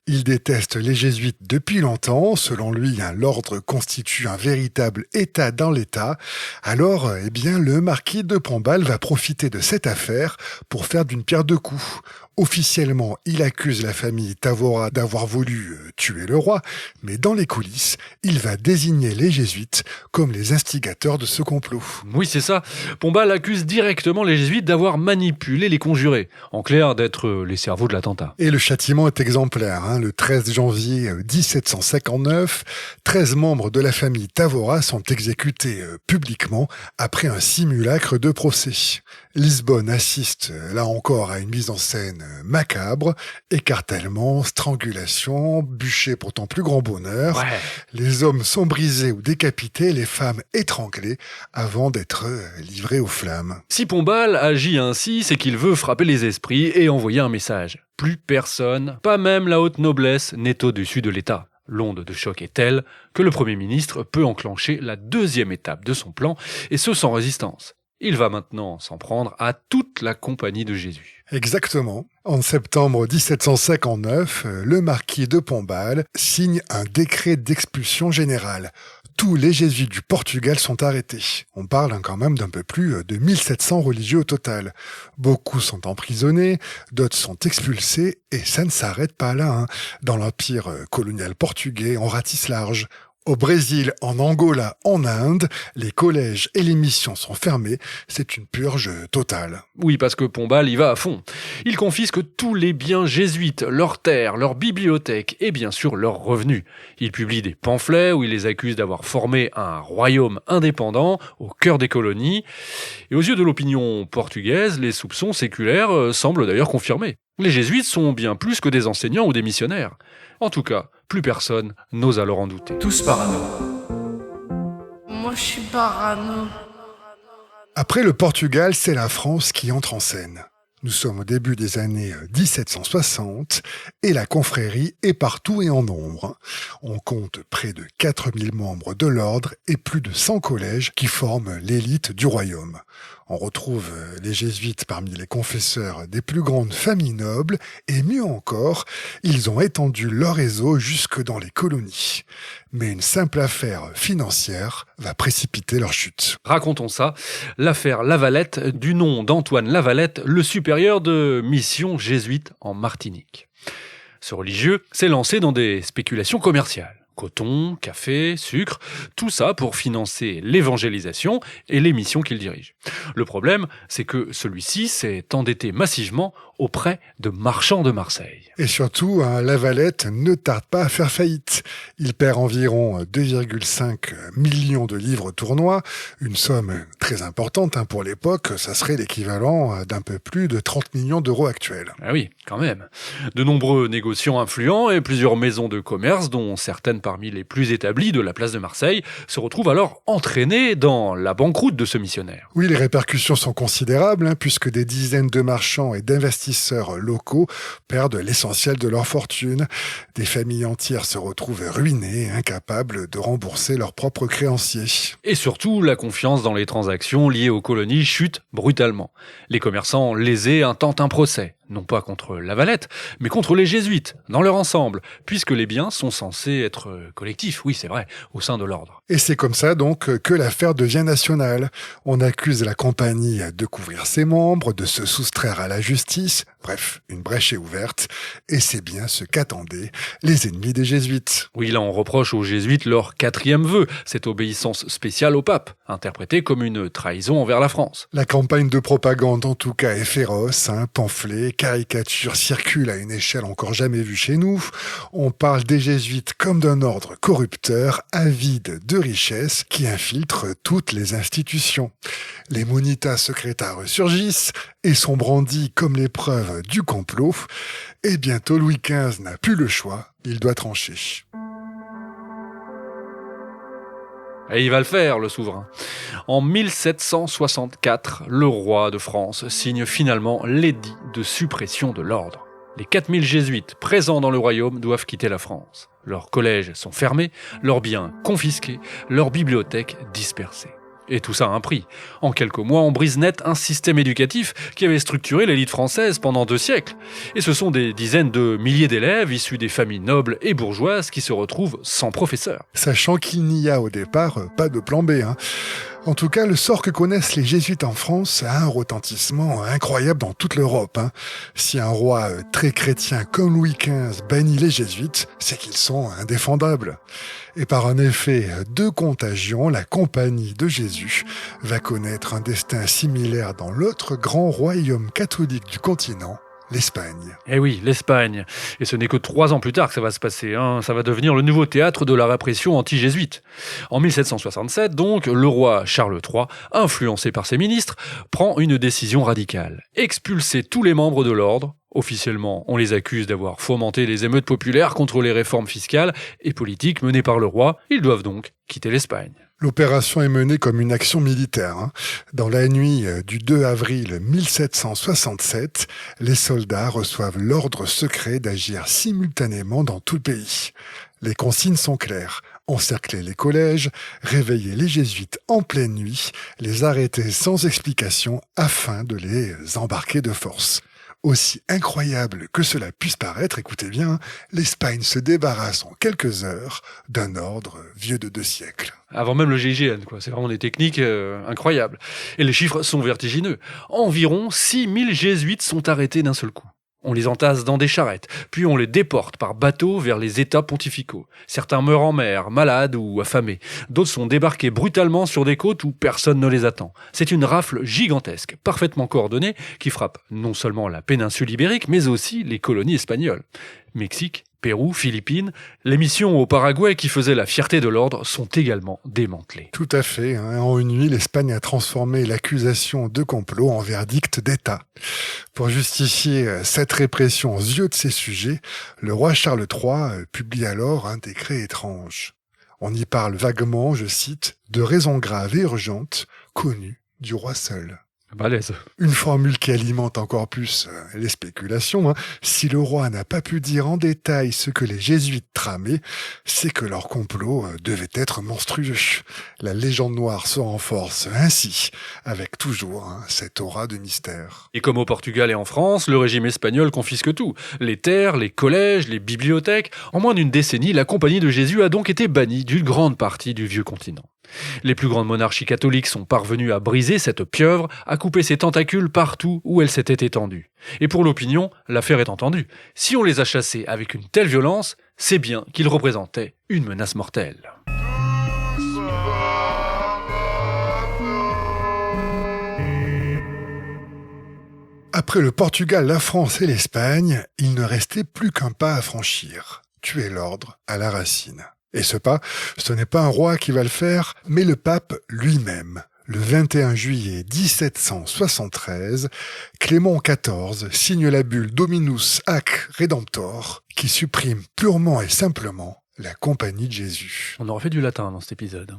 Il déteste les jésuites depuis longtemps. Selon lui, l'ordre constitue un véritable État dans l'État. Alors, le marquis de Pombal va profiter de cette affaire pour faire d'une pierre deux coups. Officiellement, il accuse la famille Tavora d'avoir voulu tuer le roi, mais dans les coulisses, il va désigner les jésuites comme les instigateurs de ce complot. Oui, c'est ça. Pombal accuse directement les jésuites d'avoir manipulé les conjurés. En clair, d'être les cerveaux de l'attentat. Et le châtiment est exemplaire. Le 13 janvier 1759, 13 membres de la famille Tavora sont exécutés publiquement après un simulacre de procès. Lisbonne assiste là encore à une mise en scène macabre, écartèlement, strangulation, bûcher pour ton plus grand bonheur. Ouais. Les hommes sont brisés ou décapités, les femmes étranglées avant d'être livrées aux flammes. Si Pombal agit ainsi, c'est qu'il veut frapper les esprits et envoyer un message. Plus personne, pas même la haute noblesse, n'est au-dessus de l'État. L'onde de choc est telle que le Premier ministre peut enclencher la deuxième étape de son plan, et ce sans résistance. Il va maintenant s'en prendre à toute la compagnie de Jésus. Exactement. En septembre 1759, le marquis de Pombal signe un décret d'expulsion générale. Tous les jésuites du Portugal sont arrêtés. On parle quand même d'un peu plus de 1700 religieux au total. Beaucoup sont emprisonnés, d'autres sont expulsés, et ça ne s'arrête pas là. Dans l'empire colonial portugais, on ratisse large. Au Brésil, en Angola, en Inde, les collèges et les missions sont fermés. C'est une purge totale. Oui, parce que Pombal y va à fond. Il confisque tous les biens jésuites, leurs terres, leurs bibliothèques et bien sûr leurs revenus. Il publie des pamphlets où il les accuse d'avoir formé un royaume indépendant au cœur des colonies. Et aux yeux de l'opinion portugaise, les soupçons séculaires semblent d'ailleurs confirmés. Les jésuites sont bien plus que des enseignants ou des missionnaires. En tout cas, plus personne n'ose alors en douter. Tous parano. Moi, je suis parano. Après le Portugal, c'est la France qui entre en scène. Nous sommes au début des années 1760 et la confrérie est partout et en nombre. On compte près de 4000 membres de l'ordre et plus de 100 collèges qui forment l'élite du royaume. On retrouve les jésuites parmi les confesseurs des plus grandes familles nobles et mieux encore, ils ont étendu leur réseau jusque dans les colonies. Mais une simple affaire financière va précipiter leur chute. Racontons ça, l'affaire Lavalette, du nom d'Antoine Lavalette, le supérieur de mission jésuite en Martinique. Ce religieux s'est lancé dans des spéculations commerciales. Coton, café, sucre, tout ça pour financer l'évangélisation et les missions qu'il dirige. Le problème, c'est que celui-ci s'est endetté massivement auprès de marchands de Marseille. Et surtout, Lavalette ne tarde pas à faire faillite. Il perd environ 2,5 millions de livres tournois, une somme très importante pour l'époque, ça serait l'équivalent d'un peu plus de 30 millions d'euros actuels. Ah oui, quand même. De nombreux négociants influents et plusieurs maisons de commerce, dont certaines parmi les plus établies de la place de Marseille, se retrouvent alors entraînés dans la banqueroute de ce missionnaire. Oui, les répercussions sont considérables, puisque des dizaines de marchands et d'investisseurs locaux perdent l'essentiel de leur fortune. Des familles entières se retrouvent ruinées, incapables de rembourser leurs propres créanciers. Et surtout, la confiance dans les transactions liées aux colonies chute brutalement. Les commerçants lésés intentent un procès. non pas contre La Valette, mais contre les jésuites, dans leur ensemble, puisque les biens sont censés être collectifs, oui c'est vrai, au sein de l'ordre. Et c'est comme ça donc que l'affaire devient nationale. On accuse la compagnie de couvrir ses membres, de se soustraire à la justice, bref, une brèche est ouverte, et c'est bien ce qu'attendaient les ennemis des jésuites. Oui, là on reproche aux jésuites leur 4e vœu, cette obéissance spéciale au pape, interprétée comme une trahison envers la France. La campagne de propagande en tout cas est féroce, pamphlets, caricatures circulent à une échelle encore jamais vue chez nous. On parle des jésuites comme d'un ordre corrupteur, avide de richesses, qui infiltre toutes les institutions. Les Monitas Secreta ressurgissent et sont brandis comme les preuves du complot. Et bientôt Louis XV n'a plus le choix, il doit trancher. Et il va le faire, le souverain. En 1764, le roi de France signe finalement l'édit de suppression de l'ordre. Les 4000 jésuites présents dans le royaume doivent quitter la France. Leurs collèges sont fermés, leurs biens confisqués, leurs bibliothèques dispersées. Et tout ça a un prix. En quelques mois, on brise net un système éducatif qui avait structuré l'élite française pendant 2 siècles. Et ce sont des dizaines de milliers d'élèves issus des familles nobles et bourgeoises qui se retrouvent sans professeur. Sachant qu'il n'y a au départ pas de plan B. En tout cas, le sort que connaissent les jésuites en France a un retentissement incroyable dans toute l'Europe. Si un roi très chrétien comme Louis XV bannit les jésuites, c'est qu'ils sont indéfendables. Et par un effet de contagion, la Compagnie de Jésus va connaître un destin similaire dans l'autre grand royaume catholique du continent, l'Espagne. Eh oui, l'Espagne. Et ce n'est que 3 ans plus tard que ça va se passer. Ça va devenir le nouveau théâtre de la répression anti-jésuite. En 1767, donc, le roi Charles III, influencé par ses ministres, prend une décision radicale. Expulser tous les membres de l'ordre. Officiellement, on les accuse d'avoir fomenté les émeutes populaires contre les réformes fiscales et politiques menées par le roi. Ils doivent donc quitter l'Espagne. L'opération est menée comme une action militaire. Dans la nuit du 2 avril 1767, les soldats reçoivent l'ordre secret d'agir simultanément dans tout le pays. Les consignes sont claires. Encercler les collèges, réveiller les jésuites en pleine nuit, les arrêter sans explication afin de les embarquer de force. Aussi incroyable que cela puisse paraître, écoutez bien, l'Espagne se débarrasse en quelques heures d'un ordre vieux de 2 siècles. Avant même le GIGN, quoi. C'est vraiment des techniques incroyables. Et les chiffres sont vertigineux. Environ 6000 jésuites sont arrêtés d'un seul coup. On les entasse dans des charrettes, puis on les déporte par bateau vers les États pontificaux. Certains meurent en mer, malades ou affamés. D'autres sont débarqués brutalement sur des côtes où personne ne les attend. C'est une rafle gigantesque, parfaitement coordonnée, qui frappe non seulement la péninsule ibérique, mais aussi les colonies espagnoles. Mexique, Pérou, Philippines, les missions au Paraguay qui faisaient la fierté de l'ordre sont également démantelées. Tout à fait. En une nuit, l'Espagne a transformé l'accusation de complot en verdict d'État. Pour justifier cette répression aux yeux de ses sujets, le roi Charles III publie alors un décret étrange. On y parle vaguement, je cite, de raisons graves et urgentes connues du roi seul. Balèze. Une formule qui alimente encore plus les spéculations. Si le roi n'a pas pu dire en détail ce que les jésuites tramaient, c'est que leur complot devait être monstrueux. La légende noire se renforce ainsi, avec toujours cette aura de mystère. Et comme au Portugal et en France, le régime espagnol confisque tout. Les terres, les collèges, les bibliothèques. En moins d'une décennie, la Compagnie de Jésus a donc été bannie d'une grande partie du vieux continent. Les plus grandes monarchies catholiques sont parvenues à briser cette pieuvre, à couper ses tentacules partout où elle s'était étendue. Et pour l'opinion, l'affaire est entendue. Si on les a chassés avec une telle violence, c'est bien qu'ils représentaient une menace mortelle. Après le Portugal, la France et l'Espagne, il ne restait plus qu'un pas à franchir. Tuer l'ordre à la racine. Et ce pas, ce n'est pas un roi qui va le faire, mais le pape lui-même. Le 21 juillet 1773, Clément XIV signe la bulle Dominus Hac Redemptor, qui supprime purement et simplement la Compagnie de Jésus. On aurait fait du latin dans cet épisode.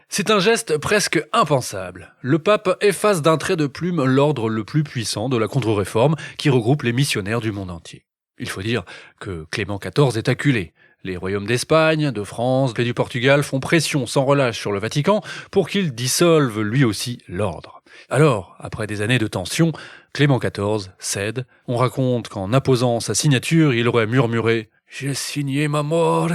C'est un geste presque impensable. Le pape efface d'un trait de plume l'ordre le plus puissant de la contre-réforme qui regroupe les missionnaires du monde entier. Il faut dire que Clément XIV est acculé. Les royaumes d'Espagne, de France et du Portugal font pression sans relâche sur le Vatican pour qu'il dissolve lui aussi l'ordre. Alors, après des années de tension, Clément XIV cède. On raconte qu'en apposant sa signature, il aurait murmuré « J'ai signé ma mort ».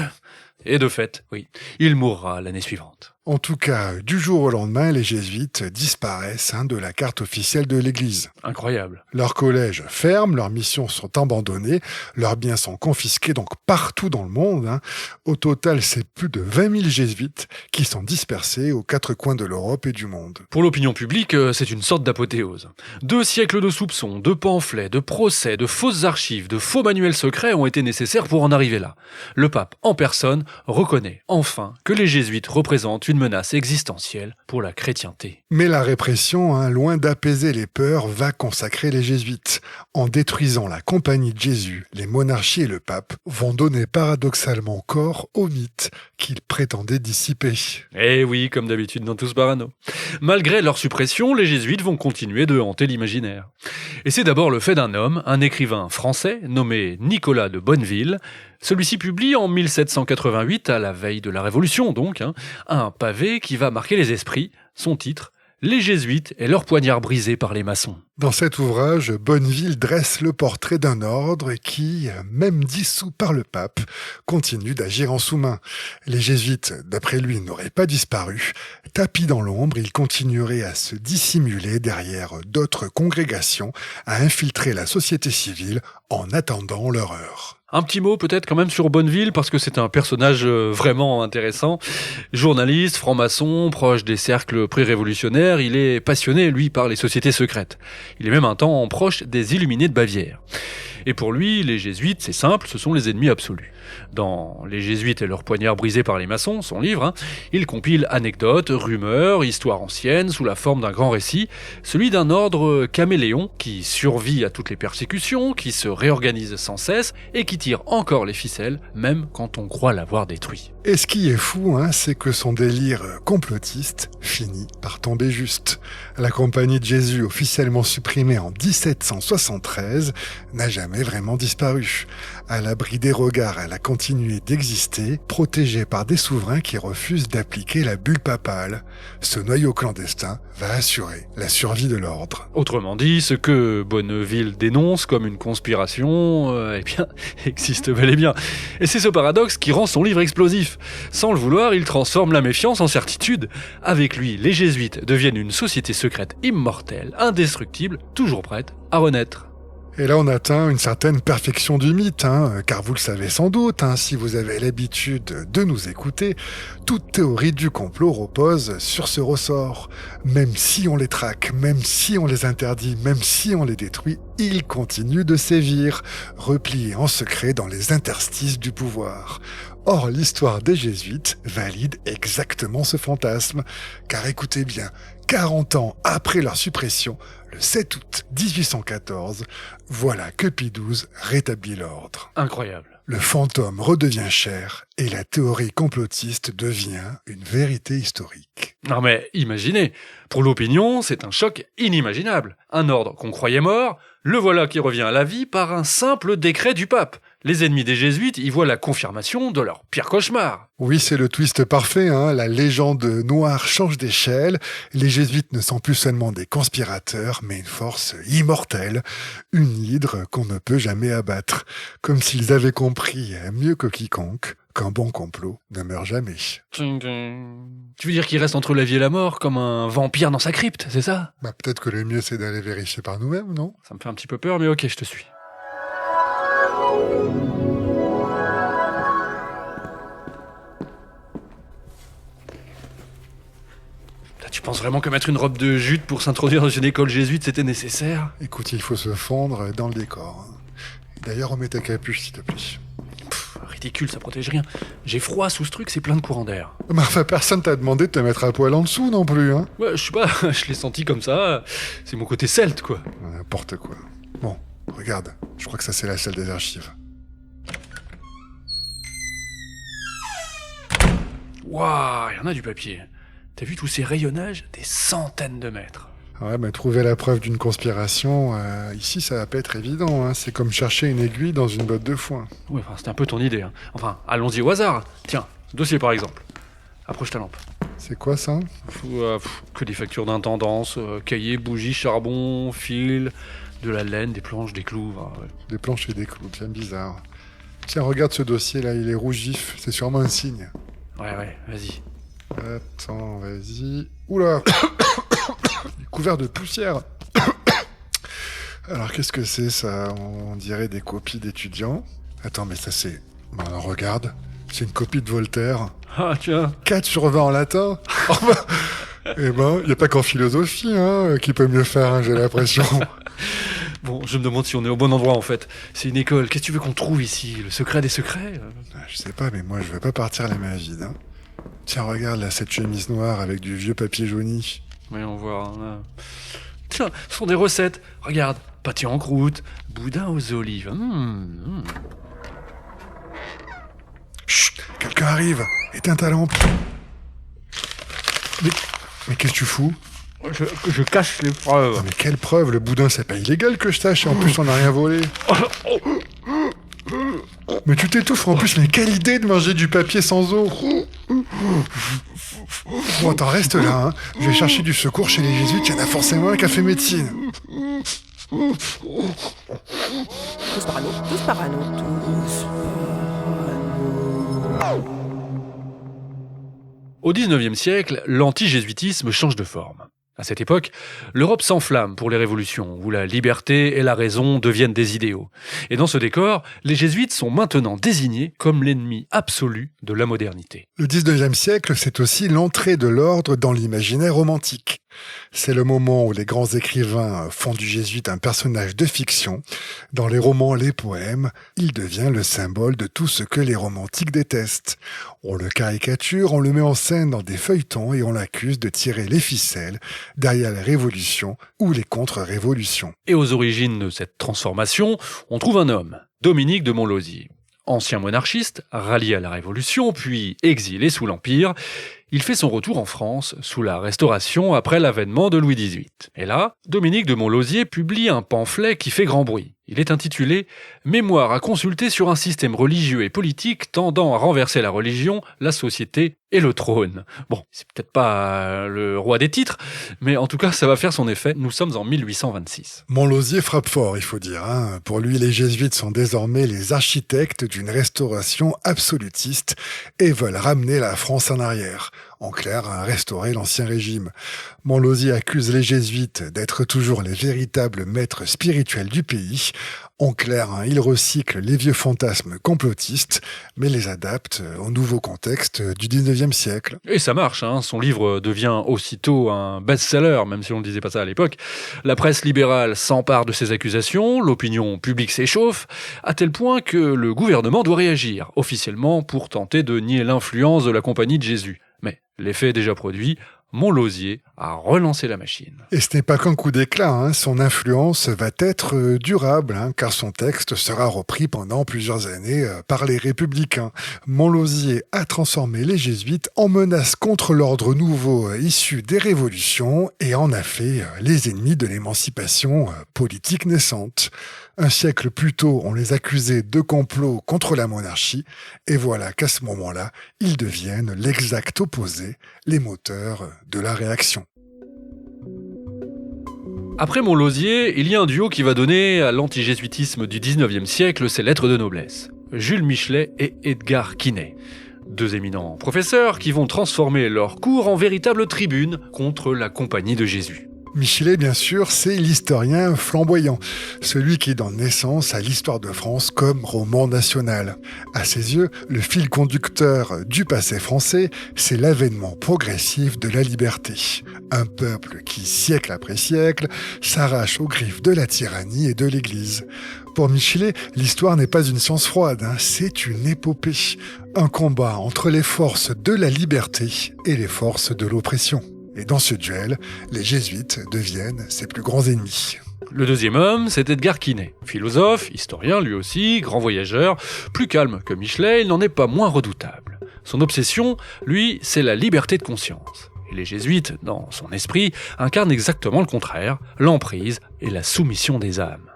Et de fait, oui, il mourra l'année suivante. En tout cas, du jour au lendemain, les jésuites disparaissent de la carte officielle de l'Église. Incroyable. Leurs collèges ferment, leurs missions sont abandonnées, leurs biens sont confisqués donc partout dans le monde. Au total, c'est plus de 20 000 jésuites qui sont dispersés aux 4 coins de l'Europe et du monde. Pour l'opinion publique, c'est une sorte d'apothéose. 2 siècles de soupçons, de pamphlets, de procès, de fausses archives, de faux manuels secrets ont été nécessaires pour en arriver là. Le pape, en personne, reconnaît enfin que les jésuites représentent une menace existentielle pour la chrétienté. Mais la répression, loin d'apaiser les peurs, va consacrer les jésuites. En détruisant la compagnie de Jésus, les monarchies et le pape vont donner paradoxalement corps au mythe qu'ils prétendaient dissiper. Eh oui, comme d'habitude dans Tous Parano. Malgré leur suppression, les jésuites vont continuer de hanter l'imaginaire. Et c'est d'abord le fait d'un homme, un écrivain français nommé Nicolas de Bonneville. Celui-ci publie en 1788, à la veille de la Révolution donc, un pavé qui va marquer les esprits. Son titre, « Les jésuites et leurs poignards brisés par les maçons ». Dans cet ouvrage, Bonneville dresse le portrait d'un ordre qui, même dissous par le pape, continue d'agir en sous-main. Les jésuites, d'après lui, n'auraient pas disparu. Tapis dans l'ombre, ils continueraient à se dissimuler derrière d'autres congrégations, à infiltrer la société civile en attendant leur heure. Un petit mot peut-être quand même sur Bonneville, parce que c'est un personnage vraiment intéressant. Journaliste, franc-maçon, proche des cercles pré-révolutionnaires, il est passionné, lui, par les sociétés secrètes. Il est même un temps proche des Illuminés de Bavière. Et pour lui, les jésuites, c'est simple, ce sont les ennemis absolus. Dans Les jésuites et leurs poignards brisés par les maçons, son livre, il compile anecdotes, rumeurs, histoires anciennes sous la forme d'un grand récit, celui d'un ordre caméléon qui survit à toutes les persécutions, qui se réorganise sans cesse et qui tire encore les ficelles, même quand on croit l'avoir détruit. Et ce qui est fou, c'est que son délire complotiste finit par tomber juste. La compagnie de Jésus, officiellement supprimée en 1773, n'a jamais vraiment disparu. À l'abri des regards, elle a continué d'exister, protégée par des souverains qui refusent d'appliquer la bulle papale. Ce noyau clandestin va assurer la survie de l'ordre. Autrement dit, ce que Bonneville dénonce comme une conspiration, existe bel et bien. Et c'est ce paradoxe qui rend son livre explosif. Sans le vouloir, il transforme la méfiance en certitude. Avec lui, les jésuites deviennent une société secrète immortelle, indestructible, toujours prête à renaître. Et là, on atteint une certaine perfection du mythe, car vous le savez sans doute, si vous avez l'habitude de nous écouter, toute théorie du complot repose sur ce ressort. Même si on les traque, même si on les interdit, même si on les détruit, ils continuent de sévir, repliés en secret dans les interstices du pouvoir. Or, l'histoire des jésuites valide exactement ce fantasme, car écoutez bien, 40 ans après leur suppression, le 7 août 1814, voilà que Pie XII rétablit l'ordre. Incroyable. Le fantôme redevient chair et la théorie complotiste devient une vérité historique. Non mais imaginez, pour l'opinion, c'est un choc inimaginable. Un ordre qu'on croyait mort, le voilà qui revient à la vie par un simple décret du pape. Les ennemis des jésuites y voient la confirmation de leur pire cauchemar. Oui, c'est le twist parfait, la légende noire change d'échelle. Les jésuites ne sont plus seulement des conspirateurs, mais une force immortelle, une hydre qu'on ne peut jamais abattre. Comme s'ils avaient compris mieux que quiconque qu'un bon complot ne meurt jamais. Tu veux dire qu'il reste entre la vie et la mort comme un vampire dans sa crypte, c'est ça ? Peut-être que le mieux c'est d'aller vérifier par nous-mêmes, non ? Ça me fait un petit peu peur, mais ok, je te suis. Tu penses vraiment que mettre une robe de jute pour s'introduire dans une école jésuite, c'était nécessaire ? Écoute, il faut se fondre dans le décor. D'ailleurs, remets ta capuche, s'il te plaît. Ridicule, ça protège rien. J'ai froid sous ce truc, c'est plein de courant d'air. Mais enfin, personne t'a demandé de te mettre à poil en dessous non plus, Ouais, je sais pas, je l'ai senti comme ça. C'est mon côté celte, quoi. N'importe quoi. Bon, regarde, je crois que ça c'est la salle des archives. Waouh, il y en a du papier. T'as vu tous ces rayonnages ? Des centaines de mètres. Ouais, trouver la preuve d'une conspiration, ici ça va pas être évident, c'est comme chercher une aiguille dans une botte de foin. Ouais, c'était un peu ton idée. Enfin, allons-y au hasard. Tiens, ce dossier par exemple. Approche ta lampe. C'est quoi ça? Que des factures d'intendance, cahiers, bougies, charbon, fil, de la laine, des planches, des clous. Ouais. Des planches et des clous, bien bizarre. Tiens, regarde ce dossier-là, il est rougif. C'est sûrement un signe. Ouais, vas-y. Attends, vas-y. Oula. Il est couvert de poussière. Alors, qu'est-ce que c'est, ça? On dirait des copies d'étudiants. Attends, mais ça, c'est... Ben, regarde. C'est une copie de Voltaire. Ah, tiens. 4 sur 20 en latin. Eh ben, il n'y a pas qu'en philosophie, qui peut mieux faire, j'ai l'impression. Bon, je me demande si on est au bon endroit, en fait. C'est une école. Qu'est-ce que tu veux qu'on trouve ici? Le secret des secrets? Je sais pas, mais moi, je veux pas partir les mains vides. Tiens, regarde, là, cette chemise noire avec du vieux papier jauni. Oui, on voit. Là. Tiens, ce sont des recettes. Regarde, pâté en croûte, boudin aux olives. Chut, quelqu'un arrive. Éteins ta lampe. Mais qu'est-ce que tu fous? Je cache les preuves. Mais quelle preuve? Le boudin, c'est pas illégal que je sache, et en plus, on n'a rien volé. Mais tu t'étouffes en plus, mais quelle idée de manger du papier sans eau. Bon, attends, reste là, Je vais chercher du secours chez les jésuites, il y en a forcément un qui a fait médecine. Tous parano, tous parano, tous parano. Au XIXe siècle, l'anti-jésuitisme change de forme. À cette époque, l'Europe s'enflamme pour les révolutions, où la liberté et la raison deviennent des idéaux. Et dans ce décor, les jésuites sont maintenant désignés comme l'ennemi absolu de la modernité. Le XIXe siècle, c'est aussi l'entrée de l'ordre dans l'imaginaire romantique. C'est le moment où les grands écrivains font du jésuite un personnage de fiction. Dans les romans, les poèmes, il devient le symbole de tout ce que les romantiques détestent. On le caricature, on le met en scène dans des feuilletons et on l'accuse de tirer les ficelles derrière les révolutions ou les contre-révolutions. Et aux origines de cette transformation, on trouve un homme, Dominique de Montlosier. Ancien monarchiste, rallié à la Révolution, puis exilé sous l'Empire, il fait son retour en France sous la Restauration après l'avènement de Louis XVIII. Et là, Dominique de Montlosier publie un pamphlet qui fait grand bruit. Il est intitulé « Mémoire à consulter sur un système religieux et politique tendant à renverser la religion, la société et le trône ». Bon, c'est peut-être pas le roi des titres, mais en tout cas, ça va faire son effet. Nous sommes en 1826. Montlosier frappe fort, il faut dire. Pour lui, les jésuites sont désormais les architectes d'une restauration absolutiste et veulent ramener la France en arrière. En clair, restaurer l'Ancien Régime. Montlosier accuse les jésuites d'être toujours les véritables maîtres spirituels du pays. En clair, il recycle les vieux fantasmes complotistes, mais les adapte au nouveau contexte du 19e siècle. Et ça marche, son livre devient aussitôt un best-seller, même si on ne disait pas ça à l'époque. La presse libérale s'empare de ces accusations, l'opinion publique s'échauffe, à tel point que le gouvernement doit réagir, officiellement pour tenter de nier l'influence de la Compagnie de Jésus. Mais l'effet est déjà produit, Montlosier a relancé la machine. Et ce n'est pas qu'un coup d'éclat, son influence va être durable, car son texte sera repris pendant plusieurs années par les républicains. Montlosier a transformé les jésuites en menace contre l'ordre nouveau issu des révolutions et en a fait les ennemis de l'émancipation politique naissante. Un siècle plus tôt, on les accusait de complot contre la monarchie, et voilà qu'à ce moment-là, ils deviennent l'exact opposé, les moteurs de la réaction. Après Montlosier, il y a un duo qui va donner à l'antigésuitisme du 19e siècle ses lettres de noblesse. Jules Michelet et Edgar Quinet. Deux éminents professeurs qui vont transformer leur cours en véritable tribune contre la Compagnie de Jésus. Michelet, bien sûr, c'est l'historien flamboyant, celui qui donne naissance à l'histoire de France comme roman national. À ses yeux, le fil conducteur du passé français, c'est l'avènement progressif de la liberté. Un peuple qui, siècle après siècle, s'arrache aux griffes de la tyrannie et de l'Église. Pour Michelet, l'histoire n'est pas une science froide, c'est une épopée. Un combat entre les forces de la liberté et les forces de l'oppression. Et dans ce duel, les jésuites deviennent ses plus grands ennemis. Le deuxième homme, c'est Edgar Quinet. Philosophe, historien lui aussi, grand voyageur, plus calme que Michelet, il n'en est pas moins redoutable. Son obsession, lui, c'est la liberté de conscience. Et les jésuites, dans son esprit, incarnent exactement le contraire, l'emprise et la soumission des âmes.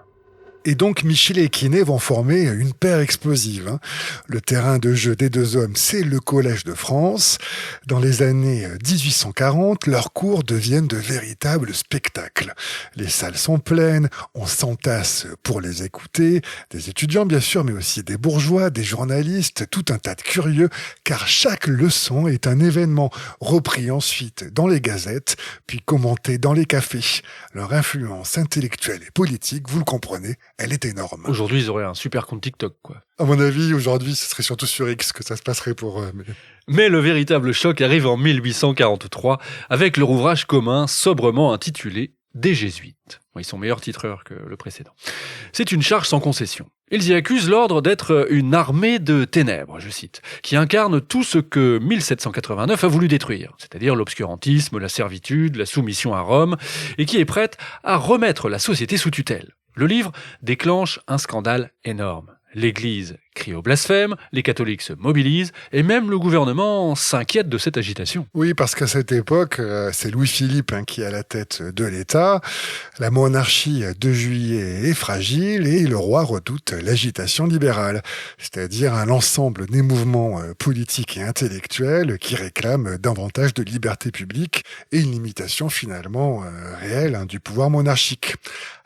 Et donc Michelet et Quinet vont former une paire explosive. Le terrain de jeu des deux hommes, c'est le Collège de France. Dans les années 1840, leurs cours deviennent de véritables spectacles. Les salles sont pleines, on s'entasse pour les écouter, des étudiants bien sûr, mais aussi des bourgeois, des journalistes, tout un tas de curieux, car chaque leçon est un événement repris ensuite dans les gazettes, puis commenté dans les cafés. Leur influence intellectuelle et politique, vous le comprenez, elle est énorme. Aujourd'hui, ils auraient un super compte TikTok, quoi. À mon avis, aujourd'hui, ce serait surtout sur X que ça se passerait pour eux. Mais le véritable choc arrive en 1843 avec leur ouvrage commun sobrement intitulé « Des Jésuites ». Ils sont meilleurs titreurs que le précédent. C'est une charge sans concession. Ils y accusent l'ordre d'être une armée de ténèbres, je cite, qui incarne tout ce que 1789 a voulu détruire, c'est-à-dire l'obscurantisme, la servitude, la soumission à Rome, et qui est prête à remettre la société sous tutelle. Le livre déclenche un scandale énorme. L'Église crie au blasphème, les catholiques se mobilisent, et même le gouvernement s'inquiète de cette agitation. Oui, parce qu'à cette époque, c'est Louis-Philippe qui est à la tête de l'État. La monarchie de Juillet est fragile et le roi redoute l'agitation libérale, c'est-à-dire un ensemble des mouvements politiques et intellectuels qui réclament davantage de liberté publique et une limitation finalement réelle du pouvoir monarchique.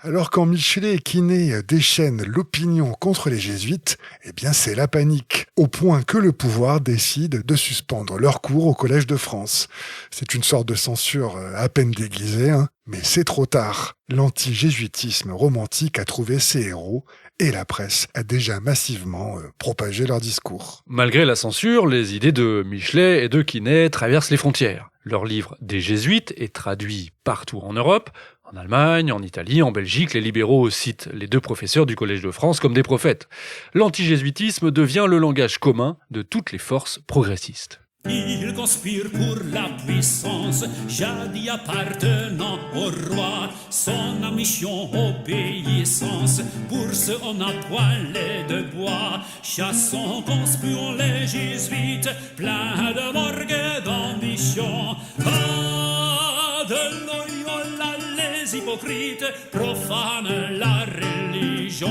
Alors quand Michelet et Quinet déchaînent l'opinion contre les jésuites, eh bien c'est la panique, au point que le pouvoir décide de suspendre leurs cours au Collège de France. C'est une sorte de censure à peine déguisée, mais c'est trop tard. L'anti-jésuitisme romantique a trouvé ses héros et la presse a déjà massivement propagé leur discours. Malgré la censure, les idées de Michelet et de Quinet traversent les frontières. Leur livre des Jésuites est traduit partout en Europe. En Allemagne, en Italie, en Belgique, les libéraux citent les deux professeurs du Collège de France comme des prophètes. L'antigésuitisme devient le langage commun de toutes les forces progressistes. Il conspire pour la puissance, jadis appartenant au roi, son ambition, obéissance, pour ce on a poilé de bois, chassons, conspuons les jésuites, plein de morgue et d'ambition. Pas de Loyola, les hypocrites profanent la religion.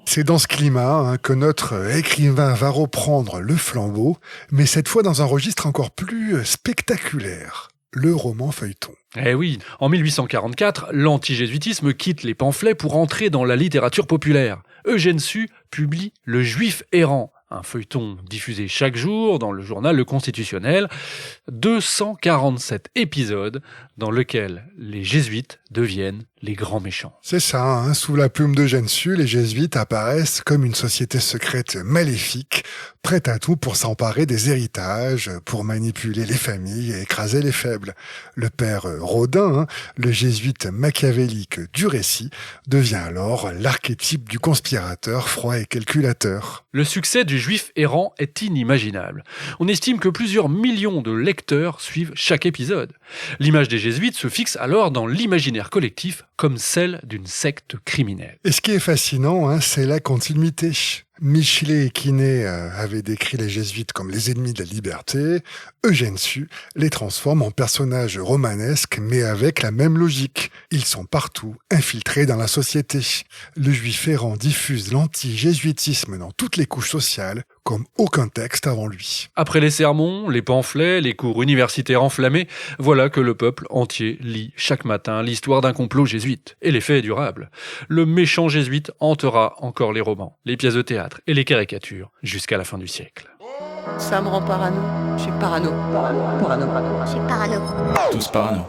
C'est dans ce climat que notre écrivain va reprendre le flambeau, mais cette fois dans un registre encore plus spectaculaire, le roman feuilleton. Eh oui, en 1844, l'antigésuitisme quitte les pamphlets pour entrer dans la littérature populaire. Eugène Sue publie Le Juif errant, un feuilleton diffusé chaque jour dans le journal Le Constitutionnel, 247 épisodes dans lesquels les jésuites deviennent les grands méchants. C'est ça, sous la plume d'Eugène Sue, les jésuites apparaissent comme une société secrète maléfique, prête à tout pour s'emparer des héritages, pour manipuler les familles et écraser les faibles. Le père Rodin, le jésuite machiavélique du récit, devient alors l'archétype du conspirateur froid et calculateur. Le succès du Juif errant est inimaginable. On estime que plusieurs millions de lecteurs suivent chaque épisode. L'image des jésuites se fixe alors dans l'imaginaire collectif comme celle d'une secte criminelle. Et ce qui est fascinant, c'est la continuité. Michelet et Quinet avaient décrit les jésuites comme les ennemis de la liberté. Eugène Sue les transforme en personnages romanesques, mais avec la même logique. Ils sont partout, infiltrés dans la société. Le Juif errant diffuse l'anti-jésuitisme dans toutes les couches sociales, comme aucun texte avant lui. Après les sermons, les pamphlets, les cours universitaires enflammés, voilà que le peuple entier lit chaque matin l'histoire d'un complot jésuite. Et l'effet est durable. Le méchant jésuite hantera encore les romans, les pièces de théâtre et les caricatures jusqu'à la fin du siècle. Ça me rend parano. Je suis parano. Je suis parano. Tous parano.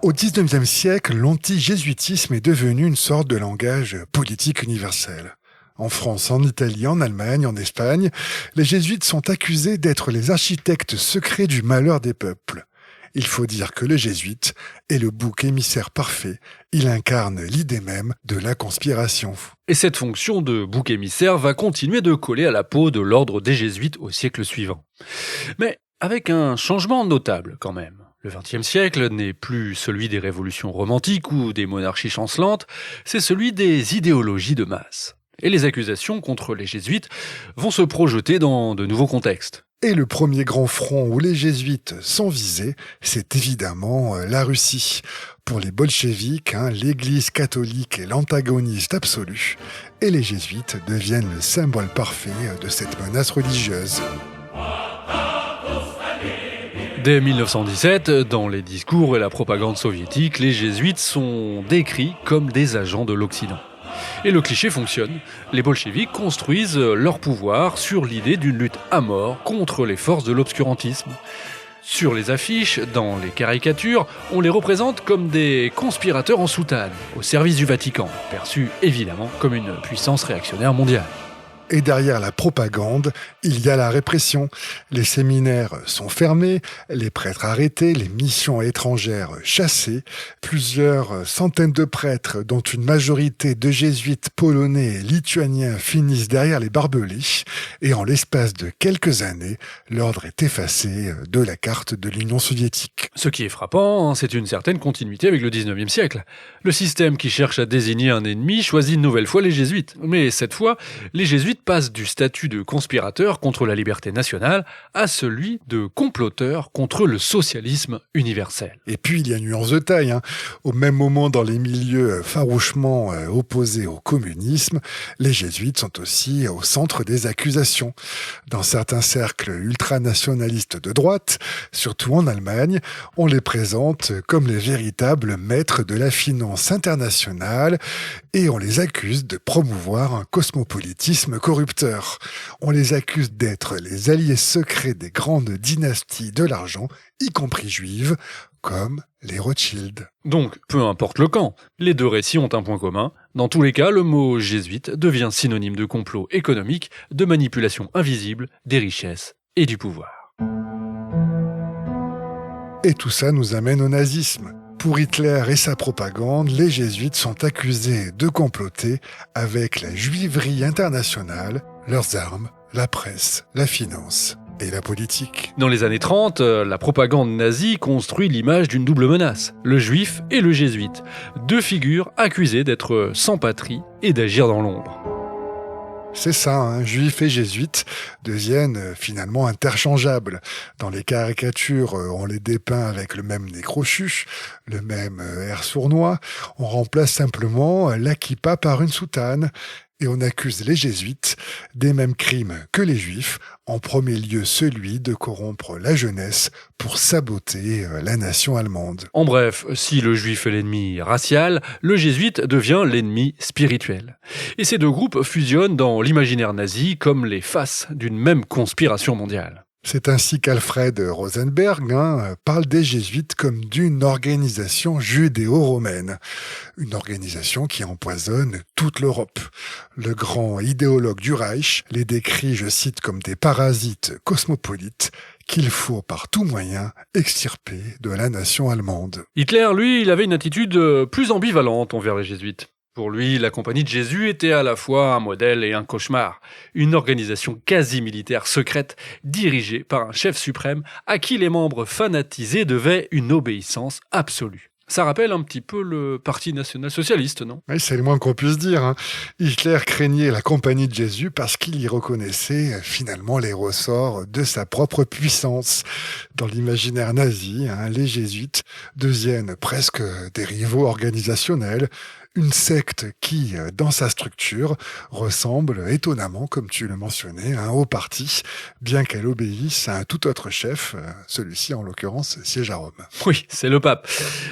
Au XIXe siècle, l'anti-jésuitisme est devenu une sorte de langage politique universel. En France, en Italie, en Allemagne, en Espagne, les jésuites sont accusés d'être les architectes secrets du malheur des peuples. Il faut dire que le jésuite est le bouc émissaire parfait. Il incarne l'idée même de la conspiration. Et cette fonction de bouc émissaire va continuer de coller à la peau de l'ordre des jésuites au siècle suivant. Mais avec un changement notable quand même. Le XXe siècle n'est plus celui des révolutions romantiques ou des monarchies chancelantes, c'est celui des idéologies de masse. Et les accusations contre les jésuites vont se projeter dans de nouveaux contextes. Et le premier grand front où les jésuites sont visés, c'est évidemment la Russie. Pour les bolcheviks, l'Église catholique est l'antagoniste absolu. Et les jésuites deviennent le symbole parfait de cette menace religieuse. Dès 1917, dans les discours et la propagande soviétique, les jésuites sont décrits comme des agents de l'Occident. Et le cliché fonctionne. Les bolcheviks construisent leur pouvoir sur l'idée d'une lutte à mort contre les forces de l'obscurantisme. Sur les affiches, dans les caricatures, on les représente comme des conspirateurs en soutane, au service du Vatican, perçus évidemment comme une puissance réactionnaire mondiale. Et derrière la propagande, il y a la répression. Les séminaires sont fermés, les prêtres arrêtés, les missions étrangères chassées. Plusieurs centaines de prêtres, dont une majorité de jésuites polonais et lituaniens, finissent derrière les barbelés. Et en l'espace de quelques années, l'ordre est effacé de la carte de l'Union soviétique. Ce qui est frappant, c'est une certaine continuité avec le 19e siècle. Le système qui cherche à désigner un ennemi choisit une nouvelle fois les jésuites. Mais cette fois, les jésuites passe du statut de conspirateur contre la liberté nationale à celui de comploteur contre le socialisme universel. Et puis il y a une nuance de taille. Au même moment, dans les milieux farouchement opposés au communisme, les jésuites sont aussi au centre des accusations. Dans certains cercles ultranationalistes de droite, surtout en Allemagne, on les présente comme les véritables maîtres de la finance internationale et on les accuse de promouvoir un cosmopolitisme corrupteur. On les accuse d'être les alliés secrets des grandes dynasties de l'argent, y compris juives, comme les Rothschild. Donc, peu importe le camp, les deux récits ont un point commun. Dans tous les cas, le mot jésuite devient synonyme de complot économique, de manipulation invisible des richesses et du pouvoir. Et tout ça nous amène au nazisme. Pour Hitler et sa propagande, les jésuites sont accusés de comploter avec la juiverie internationale, leurs armes, la presse, la finance et la politique. Dans les années 30, la propagande nazie construit l'image d'une double menace, le juif et le jésuite, deux figures accusées d'être sans patrie et d'agir dans l'ombre. C'est ça, juifs et jésuites deviennent finalement interchangeables. Dans les caricatures, on les dépeint avec le même nez crochu, le même air sournois. On remplace simplement la kippa par une soutane. Et on accuse les jésuites des mêmes crimes que les juifs, en premier lieu celui de corrompre la jeunesse pour saboter la nation allemande. En bref, si le juif est l'ennemi racial, le jésuite devient l'ennemi spirituel. Et ces deux groupes fusionnent dans l'imaginaire nazi comme les faces d'une même conspiration mondiale. C'est ainsi qu'Alfred Rosenberg parle des jésuites comme d'une organisation judéo-romaine, une organisation qui empoisonne toute l'Europe. Le grand idéologue du Reich les décrit, je cite, comme des parasites cosmopolites qu'il faut par tout moyen extirper de la nation allemande. Hitler, lui, il avait une attitude plus ambivalente envers les jésuites. Pour lui, la Compagnie de Jésus était à la fois un modèle et un cauchemar, une organisation quasi-militaire secrète dirigée par un chef suprême à qui les membres fanatisés devaient une obéissance absolue. Ça rappelle un petit peu le Parti national-socialiste, non ? Oui, c'est le moins qu'on puisse dire. Hitler craignait la Compagnie de Jésus parce qu'il y reconnaissait finalement les ressorts de sa propre puissance. Dans l'imaginaire nazi, les jésuites deviennent presque des rivaux organisationnels, une secte qui, dans sa structure, ressemble étonnamment, comme tu le mentionnais, au parti, bien qu'elle obéisse à un tout autre chef, celui-ci en l'occurrence siège à Rome. Oui, c'est le pape.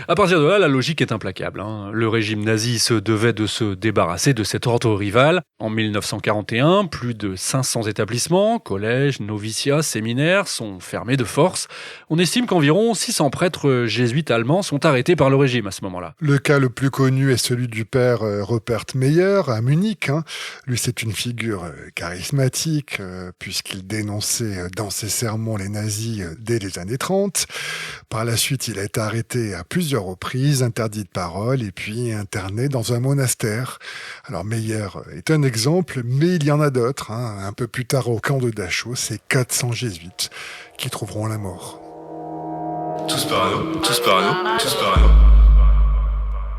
À partir de là, la logique est implacable. Le régime nazi se devait de se débarrasser de cet ordre rival. En 1941, plus de 500 établissements, collèges, noviciats, séminaires sont fermés de force. On estime qu'environ 600 prêtres jésuites allemands sont arrêtés par le régime à ce moment-là. Le cas le plus connu est celui du père Rupert Meyer à Munich. Lui, c'est une figure charismatique puisqu'il dénonçait dans ses sermons les nazis dès les années 30. Par la suite, il a été arrêté à plusieurs reprises, interdit de parole et puis interné dans un monastère. Alors Meyer est un exemple, mais il y en a d'autres. Un peu plus tard au camp de Dachau, c'est 400 jésuites qui trouveront la mort. Tous parano, tous parano, tous parano.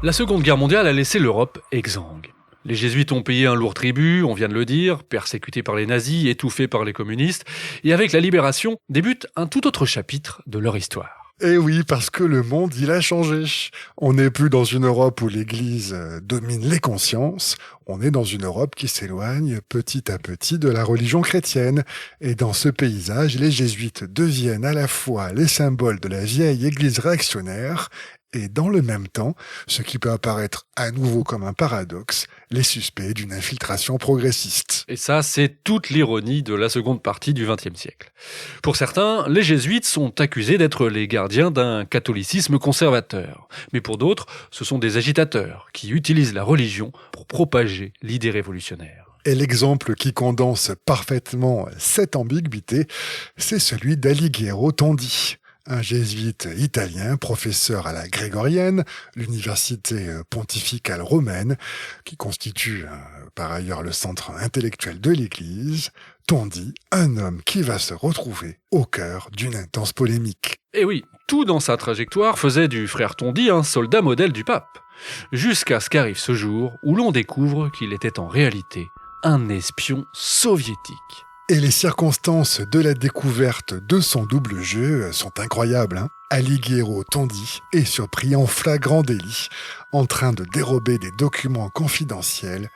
La Seconde Guerre mondiale a laissé l'Europe exsangue. Les jésuites ont payé un lourd tribut, on vient de le dire, persécutés par les nazis, étouffés par les communistes, et avec la libération débute un tout autre chapitre de leur histoire. Eh oui, parce que le monde, il a changé. On n'est plus dans une Europe où l'Église domine les consciences, on est dans une Europe qui s'éloigne petit à petit de la religion chrétienne. Et dans ce paysage, les jésuites deviennent à la fois les symboles de la vieille Église réactionnaire et dans le même temps, ce qui peut apparaître à nouveau comme un paradoxe, les suspects d'une infiltration progressiste. Et ça, c'est toute l'ironie de la seconde partie du XXe siècle. Pour certains, les jésuites sont accusés d'être les gardiens d'un catholicisme conservateur. Mais pour d'autres, ce sont des agitateurs qui utilisent la religion pour propager l'idée révolutionnaire. Et l'exemple qui condense parfaitement cette ambiguïté, c'est celui d'Alighiero Tondi. Un jésuite italien, professeur à la Grégorienne, l'université pontificale romaine, qui constitue par ailleurs le centre intellectuel de l'Église, Tondi, un homme qui va se retrouver au cœur d'une intense polémique. Et oui, tout dans sa trajectoire faisait du frère Tondi un soldat modèle du pape. Jusqu'à ce qu'arrive ce jour où l'on découvre qu'il était en réalité un espion soviétique. Et les circonstances de la découverte de son double jeu sont incroyables. Alighiero Tondi est surpris en flagrant délit, en train de dérober des documents confidentiels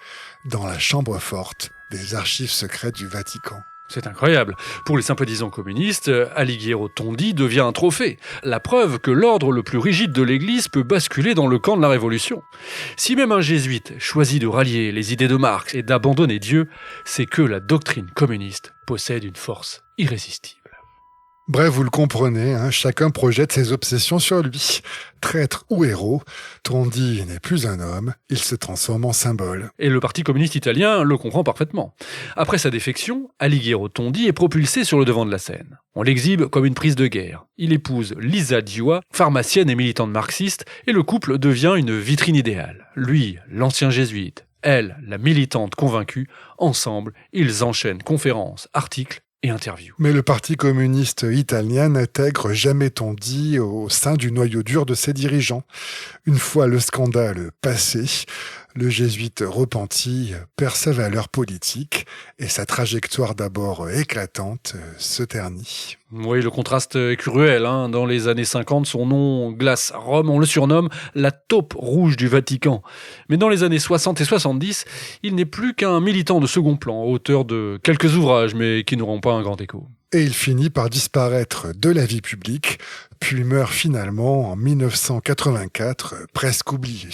dans la chambre forte des archives secrètes du Vatican. C'est incroyable. Pour les sympathisants communistes, Alighiero Tondi devient un trophée. La preuve que l'ordre le plus rigide de l'Église peut basculer dans le camp de la Révolution. Si même un jésuite choisit de rallier les idées de Marx et d'abandonner Dieu, c'est que la doctrine communiste possède une force irrésistible. Bref, vous le comprenez, chacun projette ses obsessions sur lui. Traître ou héros, Tondi n'est plus un homme, il se transforme en symbole. Et le Parti communiste italien le comprend parfaitement. Après sa défection, Alighiero Tondi est propulsé sur le devant de la scène. On l'exhibe comme une prise de guerre. Il épouse Lisa Dioua, pharmacienne et militante marxiste, et le couple devient une vitrine idéale. Lui, l'ancien jésuite, elle, la militante convaincue, ensemble, ils enchaînent conférences, articles, et interviews. Mais le Parti communiste italien n'intègre jamais Tondi au sein du noyau dur de ses dirigeants. Une fois le scandale passé, le jésuite repenti perd sa valeur politique et sa trajectoire d'abord éclatante se ternit. Oui, le contraste est cruel. Dans les années 50, son nom glace Rome. On le surnomme la taupe rouge du Vatican. Mais dans les années 60 et 70, il n'est plus qu'un militant de second plan, auteur de quelques ouvrages, mais qui n'auront pas un grand écho. Et il finit par disparaître de la vie publique, puis meurt finalement en 1984, presque oublié.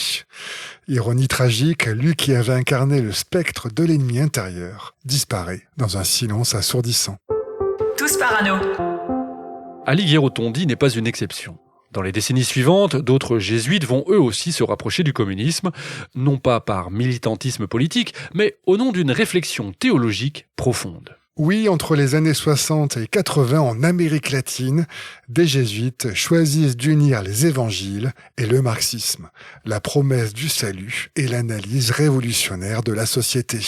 Ironie tragique, lui qui avait incarné le spectre de l'ennemi intérieur, disparaît dans un silence assourdissant. Tous parano. Alighiero Tondi n'est pas une exception. Dans les décennies suivantes, d'autres jésuites vont eux aussi se rapprocher du communisme, non pas par militantisme politique, mais au nom d'une réflexion théologique profonde. Oui, entre les années 60 et 80 en Amérique latine, des jésuites choisissent d'unir les évangiles et le marxisme, la promesse du salut et l'analyse révolutionnaire de la société.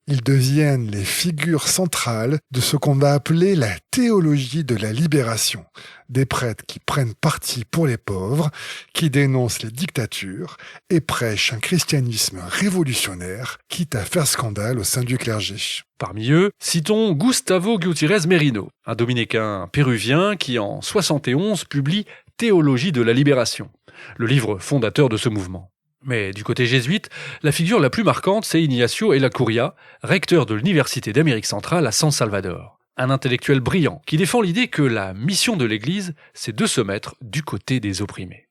Ils deviennent les figures centrales de ce qu'on va appeler la théologie de la libération. Des prêtres qui prennent parti pour les pauvres, qui dénoncent les dictatures et prêchent un christianisme révolutionnaire, quitte à faire scandale au sein du clergé. Parmi eux, citons Gustavo Gutiérrez Merino, un dominicain péruvien qui en 71 publie Théologie de la libération, le livre fondateur de ce mouvement. Mais du côté jésuite, la figure la plus marquante, c'est Ignacio Ellacuría, recteur de l'Université d'Amérique centrale à San Salvador. Un intellectuel brillant qui défend l'idée que la mission de l'Église, c'est de se mettre du côté des opprimés.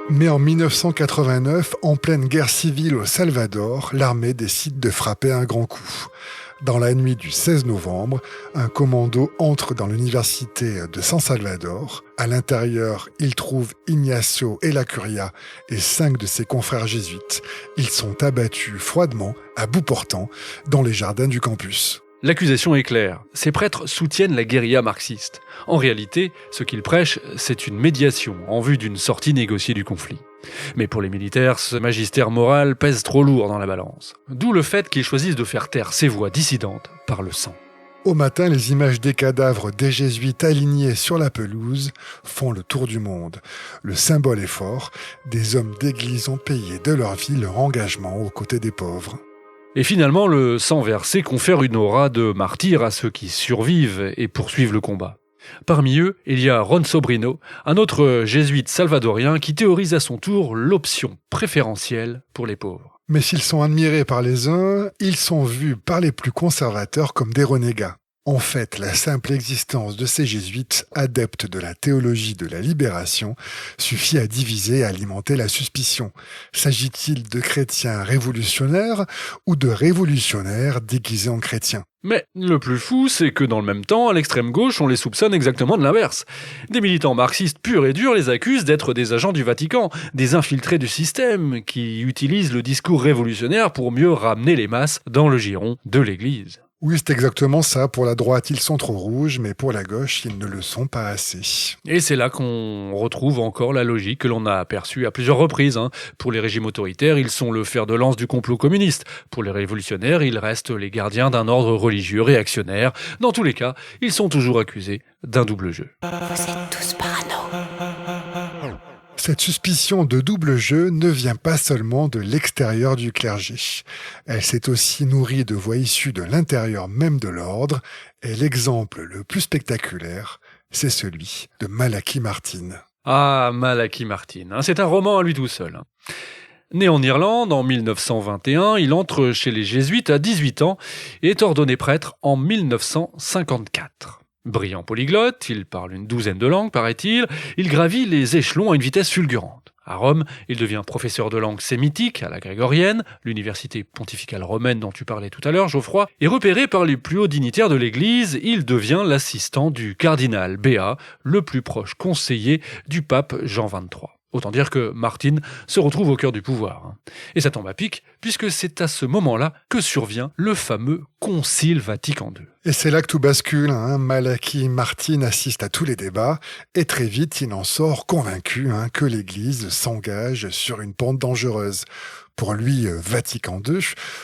Mais en 1989, en pleine guerre civile au Salvador, l'armée décide de frapper un grand coup. Dans la nuit du 16 novembre, un commando entre dans l'université de San Salvador. À l'intérieur, il trouve Ignacio Ellacuría et 5 de ses confrères jésuites. Ils sont abattus froidement, à bout portant, dans les jardins du campus. L'accusation est claire. Ces prêtres soutiennent la guérilla marxiste. En réalité, ce qu'ils prêchent, c'est une médiation en vue d'une sortie négociée du conflit. Mais pour les militaires, ce magistère moral pèse trop lourd dans la balance. D'où le fait qu'ils choisissent de faire taire ces voix dissidentes par le sang. Au matin, les images des cadavres des jésuites alignés sur la pelouse font le tour du monde. Le symbole est fort, des hommes d'église ont payé de leur vie leur engagement aux côtés des pauvres. Et finalement, le sang versé confère une aura de martyr à ceux qui survivent et poursuivent le combat. Parmi eux, il y a Ron Sobrino, un autre jésuite salvadorien qui théorise à son tour l'option préférentielle pour les pauvres. Mais s'ils sont admirés par les uns, ils sont vus par les plus conservateurs comme des renégats. En fait, la simple existence de ces jésuites, adeptes de la théologie de la libération, suffit à diviser et à alimenter la suspicion. S'agit-il de chrétiens révolutionnaires ou de révolutionnaires déguisés en chrétiens ? Mais le plus fou, c'est que dans le même temps, à l'extrême gauche, on les soupçonne exactement de l'inverse. Des militants marxistes purs et durs les accusent d'être des agents du Vatican, des infiltrés du système, qui utilisent le discours révolutionnaire pour mieux ramener les masses dans le giron de l'Église. Oui, c'est exactement ça. Pour la droite, ils sont trop rouges, mais pour la gauche, ils ne le sont pas assez. Et c'est là qu'on retrouve encore la logique que l'on a aperçue à plusieurs reprises. Pour les régimes autoritaires, ils sont le fer de lance du complot communiste. Pour les révolutionnaires, ils restent les gardiens d'un ordre religieux réactionnaire. Dans tous les cas, ils sont toujours accusés d'un double jeu. Vous êtes tous parano. Cette suspicion de double jeu ne vient pas seulement de l'extérieur du clergé. Elle s'est aussi nourrie de voix issues de l'intérieur même de l'ordre, et l'exemple le plus spectaculaire, c'est celui de Malachi Martin. Ah, Malachi Martin, c'est un roman à lui tout seul. Né en Irlande en 1921, il entre chez les jésuites à 18 ans et est ordonné prêtre en 1954. Brillant polyglotte, il parle une douzaine de langues, paraît-il, il gravit les échelons à une vitesse fulgurante. À Rome, il devient professeur de langue sémitique à la grégorienne, l'université pontificale romaine dont tu parlais tout à l'heure, Geoffroy, et repéré par les plus hauts dignitaires de l'Église, il devient l'assistant du cardinal Béat, le plus proche conseiller du pape Jean XXIII. Autant dire que Martin se retrouve au cœur du pouvoir. Et ça tombe à pic, puisque c'est à ce moment-là que survient le fameux Concile Vatican II. Et c'est là que tout bascule. Malachi Martin assiste à tous les débats, et très vite il en sort convaincu que l'Église s'engage sur une pente dangereuse. Pour lui, Vatican II,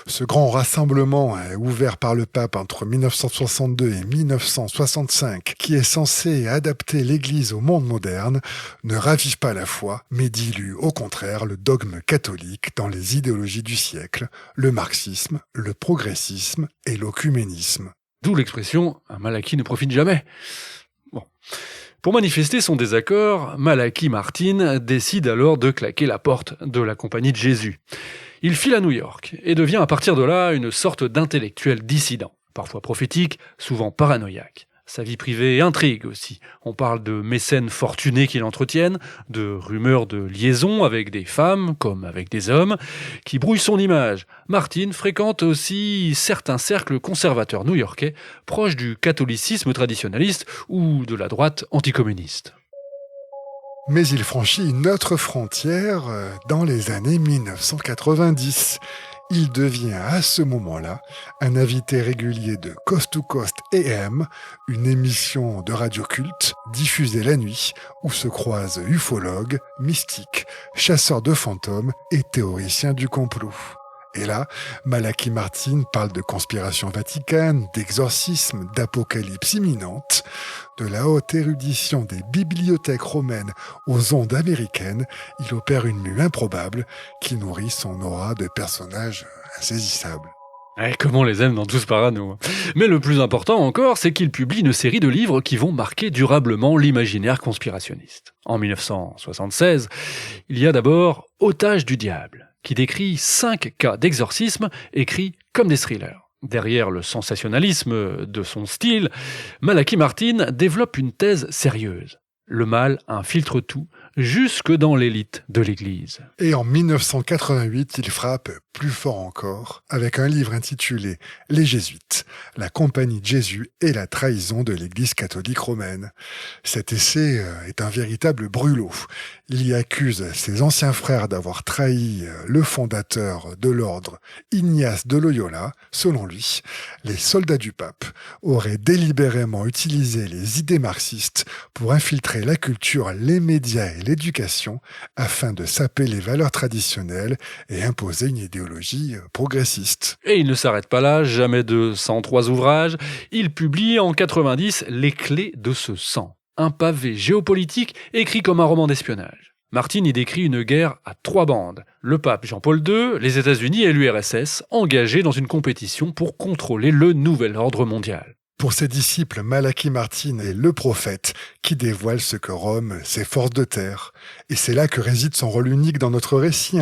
ce grand rassemblement ouvert par le pape entre 1962 et 1965, qui est censé adapter l'Église au monde moderne, ne ravive pas la foi, mais dilue au contraire le dogme catholique dans les idéologies du siècle, le marxisme, le progressisme et l'œcuménisme. D'où l'expression « un Malachi ne profite jamais ». Bon. Pour manifester son désaccord, Malachi Martin décide alors de claquer la porte de la Compagnie de Jésus. Il file à New York et devient à partir de là une sorte d'intellectuel dissident, parfois prophétique, souvent paranoïaque. Sa vie privée intrigue aussi. On parle de mécènes fortunés qui l'entretiennent, de rumeurs de liaisons avec des femmes comme avec des hommes, qui brouillent son image. Martin fréquente aussi certains cercles conservateurs new-yorkais, proches du catholicisme traditionnaliste ou de la droite anticommuniste. Mais il franchit une autre frontière dans les années 1990. Il devient à ce moment-là un invité régulier de Coast to Coast AM, une émission de radio culte diffusée la nuit où se croisent ufologues, mystiques, chasseurs de fantômes et théoriciens du complot. Et là, Malachi Martin parle de conspiration vaticane, d'exorcisme, d'apocalypse imminente, de la haute érudition des bibliothèques romaines aux ondes américaines. Il opère une mue improbable qui nourrit son aura de personnage insaisissable. Comme on les aime dans Tous Parano. Mais le plus important encore, c'est qu'il publie une série de livres qui vont marquer durablement l'imaginaire conspirationniste. En 1976, il y a d'abord Otage du diable, qui décrit 5 cas d'exorcisme écrits comme des thrillers. Derrière le sensationnalisme de son style, Malachi Martin développe une thèse sérieuse. Le mal infiltre tout, jusque dans l'élite de l'Église. Et en 1988, il frappe plus fort encore avec un livre intitulé « Les Jésuites, la compagnie de Jésus et la trahison de l'Église catholique romaine ». Cet essai est un véritable brûlot. Il y accuse ses anciens frères d'avoir trahi le fondateur de l'ordre, Ignace de Loyola. Selon lui, les soldats du pape auraient délibérément utilisé les idées marxistes pour infiltrer la culture, les médias et l'éducation afin de saper les valeurs traditionnelles et imposer une idéologie progressiste. Et il ne s'arrête pas là, jamais de 103 ouvrages. Il publie en 90 Les clés de ce sang, un pavé géopolitique écrit comme un roman d'espionnage. Martin y décrit une guerre à 3 bandes. Le pape Jean-Paul II, les États-Unis et l'URSS, engagés dans une compétition pour contrôler le nouvel ordre mondial. Pour ses disciples, Malachi Martin est le prophète qui dévoile ce que Rome s'efforce de taire. Et c'est là que réside son rôle unique dans notre récit.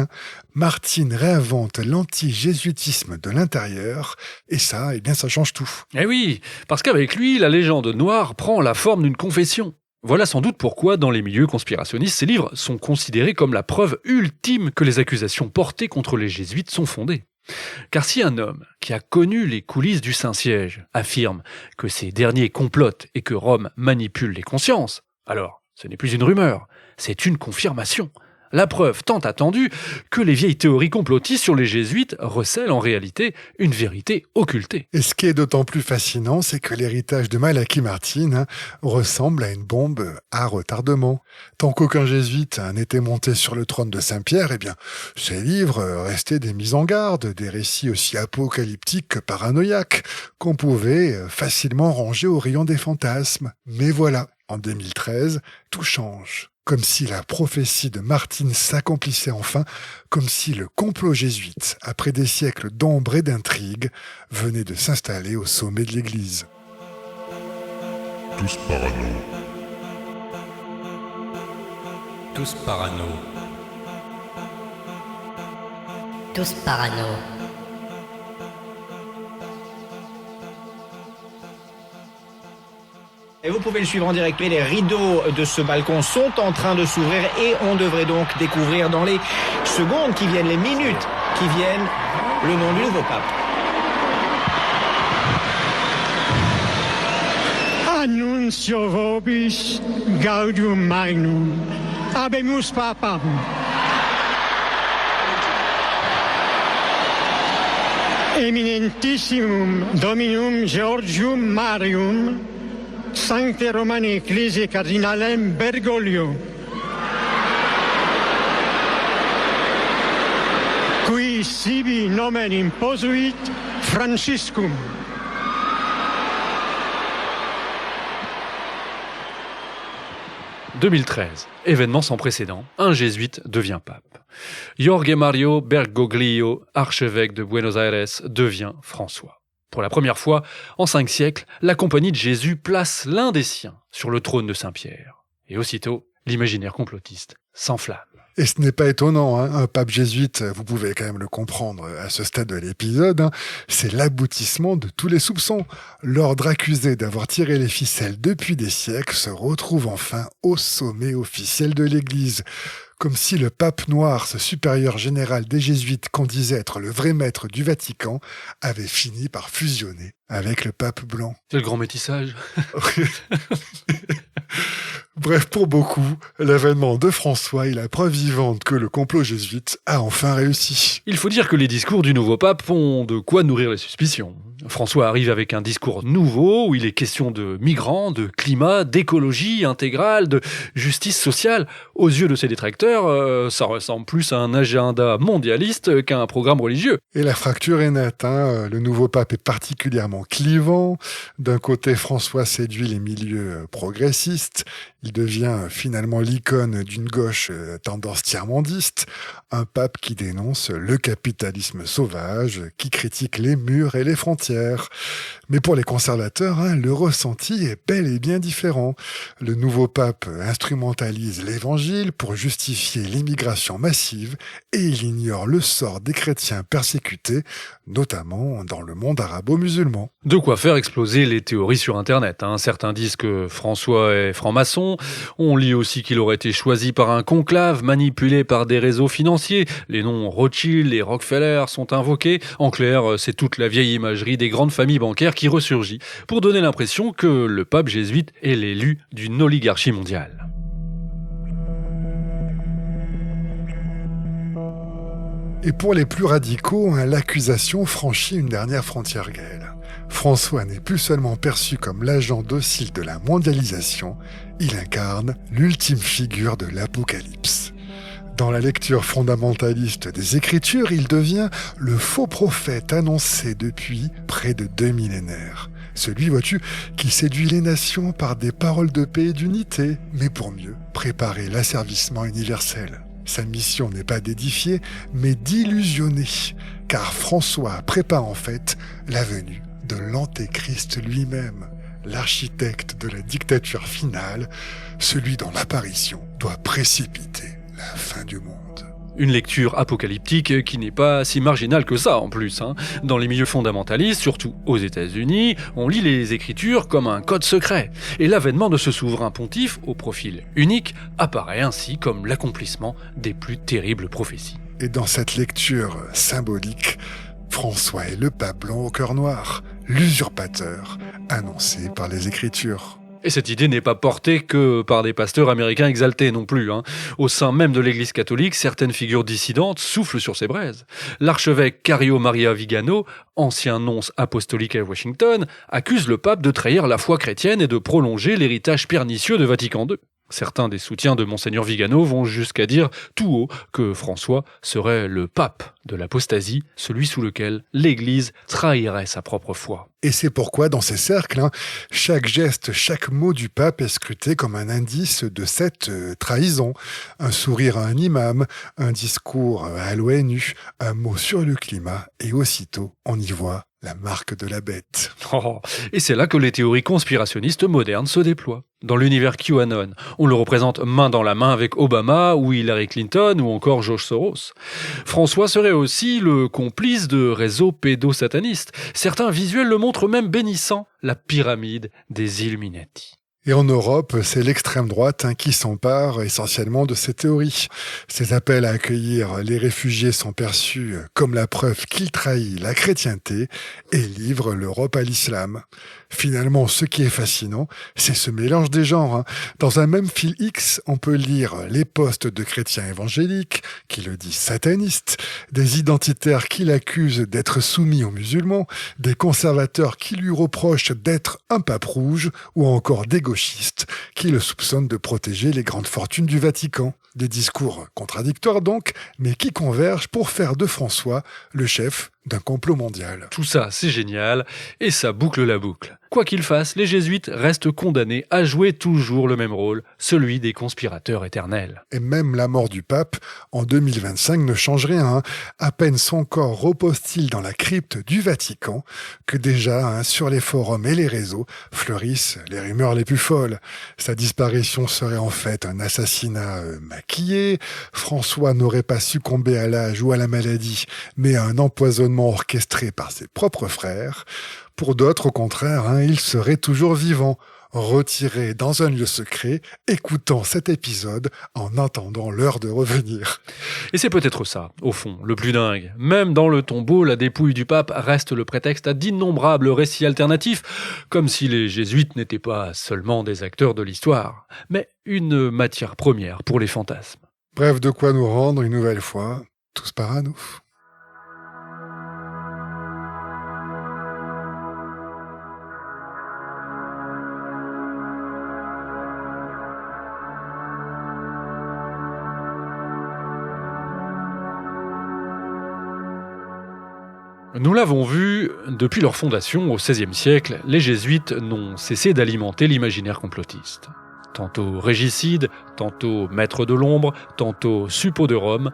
Martin réinvente l'anti-jésuitisme de l'intérieur, et ça, ça change tout. Eh oui, parce qu'avec lui, la légende noire prend la forme d'une confession. Voilà sans doute pourquoi, dans les milieux conspirationnistes, ces livres sont considérés comme la preuve ultime que les accusations portées contre les jésuites sont fondées. Car si un homme qui a connu les coulisses du Saint-Siège affirme que ces derniers complotent et que Rome manipule les consciences, alors ce n'est plus une rumeur, c'est une confirmation. La preuve tant attendue que les vieilles théories complotistes sur les jésuites recèlent en réalité une vérité occultée. Et ce qui est d'autant plus fascinant, c'est que l'héritage de Malachi Martin ressemble à une bombe à retardement. Tant qu'aucun jésuite n'était monté sur le trône de Saint-Pierre, ces livres restaient des mises en garde, des récits aussi apocalyptiques que paranoïaques, qu'on pouvait facilement ranger au rayon des fantasmes. Mais voilà, en 2013, tout change. Comme si la prophétie de Martin s'accomplissait enfin, comme si le complot jésuite, après des siècles d'ombre et d'intrigue, venait de s'installer au sommet de l'Église. Tous parano. Tous parano. Tous parano. Et vous pouvez le suivre en direct. Les rideaux de ce balcon sont en train de s'ouvrir et on devrait donc découvrir dans les secondes qui viennent, les minutes qui viennent, le nom du nouveau pape. Annuncio vobis gaudium magnum, habemus papam. Eminentissimum Dominum Georgium Marium, Sancte Romani Ecclesiae Cardinalem Bergoglio, qui sibi nomen imposuit Franciscum. « 2013, événement sans précédent, un jésuite devient pape. Jorge Mario Bergoglio, archevêque de Buenos Aires, devient François. Pour la première fois, en 5 siècles, la Compagnie de Jésus place l'un des siens sur le trône de Saint-Pierre. Et aussitôt, l'imaginaire complotiste s'enflamme. Et ce n'est pas étonnant, un pape jésuite, vous pouvez quand même le comprendre à ce stade de l'épisode, c'est l'aboutissement de tous les soupçons. L'ordre accusé d'avoir tiré les ficelles depuis des siècles se retrouve enfin au sommet officiel de l'Église. Comme si le pape noir, ce supérieur général des jésuites qu'on disait être le vrai maître du Vatican, avait fini par fusionner avec le pape blanc. C'est le grand métissage. Bref, pour beaucoup, l'avènement de François est la preuve vivante que le complot jésuite a enfin réussi. Il faut dire que les discours du nouveau pape ont de quoi nourrir les suspicions. François arrive avec un discours nouveau où il est question de migrants, de climat, d'écologie intégrale, de justice sociale. Aux yeux de ses détracteurs, ça ressemble plus à un agenda mondialiste qu'à un programme religieux. Et la fracture est nette. Le nouveau pape est particulièrement clivant. D'un côté, François séduit les milieux progressistes. Il devient finalement l'icône d'une gauche tendance tiers-mondiste. Un pape qui dénonce le capitalisme sauvage, qui critique les murs et les frontières. Mais pour les conservateurs, le ressenti est bel et bien différent. Le nouveau pape instrumentalise l'évangile pour justifier l'immigration massive et il ignore le sort des chrétiens persécutés, notamment dans le monde arabo-musulman. De quoi faire exploser les théories sur Internet. Certains disent que François est franc-maçon. On lit aussi qu'il aurait été choisi par un conclave manipulé par des réseaux financiers. Les noms Rothschild et Rockefeller sont invoqués. En clair, c'est toute la vieille imagerie des grandes familles bancaires qui ressurgit pour donner l'impression que le pape jésuite est l'élu d'une oligarchie mondiale. Et pour les plus radicaux, l'accusation franchit une dernière frontière réelle. François n'est plus seulement perçu comme l'agent docile de la mondialisation, il incarne l'ultime figure de l'Apocalypse. Dans la lecture fondamentaliste des Écritures, il devient le faux prophète annoncé depuis près de 2 millénaires. Celui, vois-tu, qui séduit les nations par des paroles de paix et d'unité, mais pour mieux préparer l'asservissement universel. Sa mission n'est pas d'édifier, mais d'illusionner, car François prépare en fait la venue de l'Antéchrist lui-même, l'architecte de la dictature finale, celui dont l'apparition doit précipiter la fin du monde. Une lecture apocalyptique qui n'est pas si marginale que ça en plus. Dans les milieux fondamentalistes, surtout aux États-Unis, on lit les Écritures comme un code secret. Et l'avènement de ce souverain pontife, au profil unique, apparaît ainsi comme l'accomplissement des plus terribles prophéties. Et dans cette lecture symbolique, François est le pape blanc au cœur noir, l'usurpateur annoncé par les Écritures. Et cette idée n'est pas portée que par des pasteurs américains exaltés non plus. Au sein même de l'Église catholique, certaines figures dissidentes soufflent sur ces braises. L'archevêque Cario Maria Vigano, ancien nonce apostolique à Washington, accuse le pape de trahir la foi chrétienne et de prolonger l'héritage pernicieux de Vatican II. Certains des soutiens de Monseigneur Vigano vont jusqu'à dire tout haut que François serait le pape de l'apostasie, celui sous lequel l'Église trahirait sa propre foi. Et c'est pourquoi, dans ces cercles, chaque geste, chaque mot du pape est scruté comme un indice de cette trahison. Un sourire à un imam, un discours à l'ONU, un mot sur le climat, et aussitôt, on y voit la marque de la bête. Et c'est là que les théories conspirationnistes modernes se déploient. Dans l'univers QAnon, on le représente main dans la main avec Obama ou Hillary Clinton ou encore George Soros. François serait aussi le complice de réseaux pédosatanistes. Certains visuels le montrent même bénissant la pyramide des Illuminati. Et en Europe, c'est l'extrême droite qui s'empare essentiellement de ces théories. Ces appels à accueillir les réfugiés sont perçus comme la preuve qu'il trahit la chrétienté et livre l'Europe à l'islam. Finalement, ce qui est fascinant, c'est ce mélange des genres. Dans un même fil X, on peut lire les postes de chrétiens évangéliques, qui le disent satanistes, des identitaires qui l'accusent d'être soumis aux musulmans, des conservateurs qui lui reprochent d'être un pape rouge, ou encore des gauchistes qui le soupçonnent de protéger les grandes fortunes du Vatican. Des discours contradictoires donc, mais qui convergent pour faire de François le chef d'un complot mondial. Tout ça, c'est génial, et ça boucle la boucle. Quoi qu'il fasse, les jésuites restent condamnés à jouer toujours le même rôle, celui des conspirateurs éternels. Et même la mort du pape, en 2025, ne change rien. À peine son corps repose-t-il dans la crypte du Vatican, que déjà, sur les forums et les réseaux, fleurissent les rumeurs les plus folles. Sa disparition serait en fait un assassinat maquillé, François n'aurait pas succombé à l'âge ou à la maladie, mais à un empoisonnement orchestré par ses propres frères. Pour d'autres, au contraire, il serait toujours vivant, retiré dans un lieu secret, écoutant cet épisode en attendant l'heure de revenir. Et c'est peut-être ça, au fond, le plus dingue. Même dans le tombeau, la dépouille du pape reste le prétexte à d'innombrables récits alternatifs, comme si les jésuites n'étaient pas seulement des acteurs de l'histoire, mais une matière première pour les fantasmes. Bref, de quoi nous rendre une nouvelle fois tous parano. Nous l'avons vu, depuis leur fondation au XVIe siècle, les jésuites n'ont cessé d'alimenter l'imaginaire complotiste. Tantôt régicides, tantôt maîtres de l'ombre, tantôt suppôts de Rome,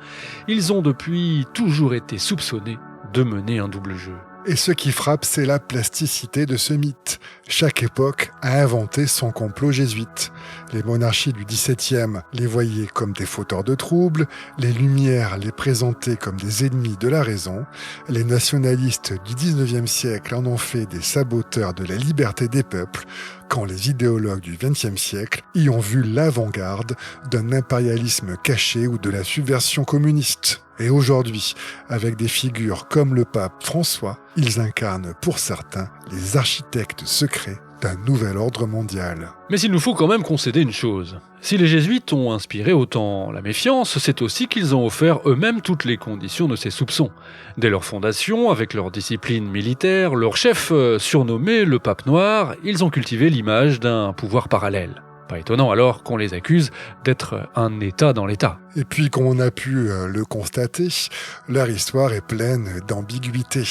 ils ont depuis toujours été soupçonnés de mener un double jeu. Et ce qui frappe, c'est la plasticité de ce mythe. Chaque époque a inventé son complot jésuite. Les monarchies du XVIIe les voyaient comme des fauteurs de troubles, les Lumières les présentaient comme des ennemis de la raison, les nationalistes du XIXe siècle en ont fait des saboteurs de la liberté des peuples, quand les idéologues du XXe siècle y ont vu l'avant-garde d'un impérialisme caché ou de la subversion communiste. Et aujourd'hui, avec des figures comme le pape François, ils incarnent pour certains les architectes secrets d'un nouvel ordre mondial. Mais il nous faut quand même concéder une chose. Si les jésuites ont inspiré autant la méfiance, c'est aussi qu'ils ont offert eux-mêmes toutes les conditions de ces soupçons. Dès leur fondation, avec leur discipline militaire, leur chef surnommé le Pape Noir, ils ont cultivé l'image d'un pouvoir parallèle. Pas étonnant alors qu'on les accuse d'être un État dans l'État. Et puis, comme on a pu le constater, leur histoire est pleine d'ambiguïté.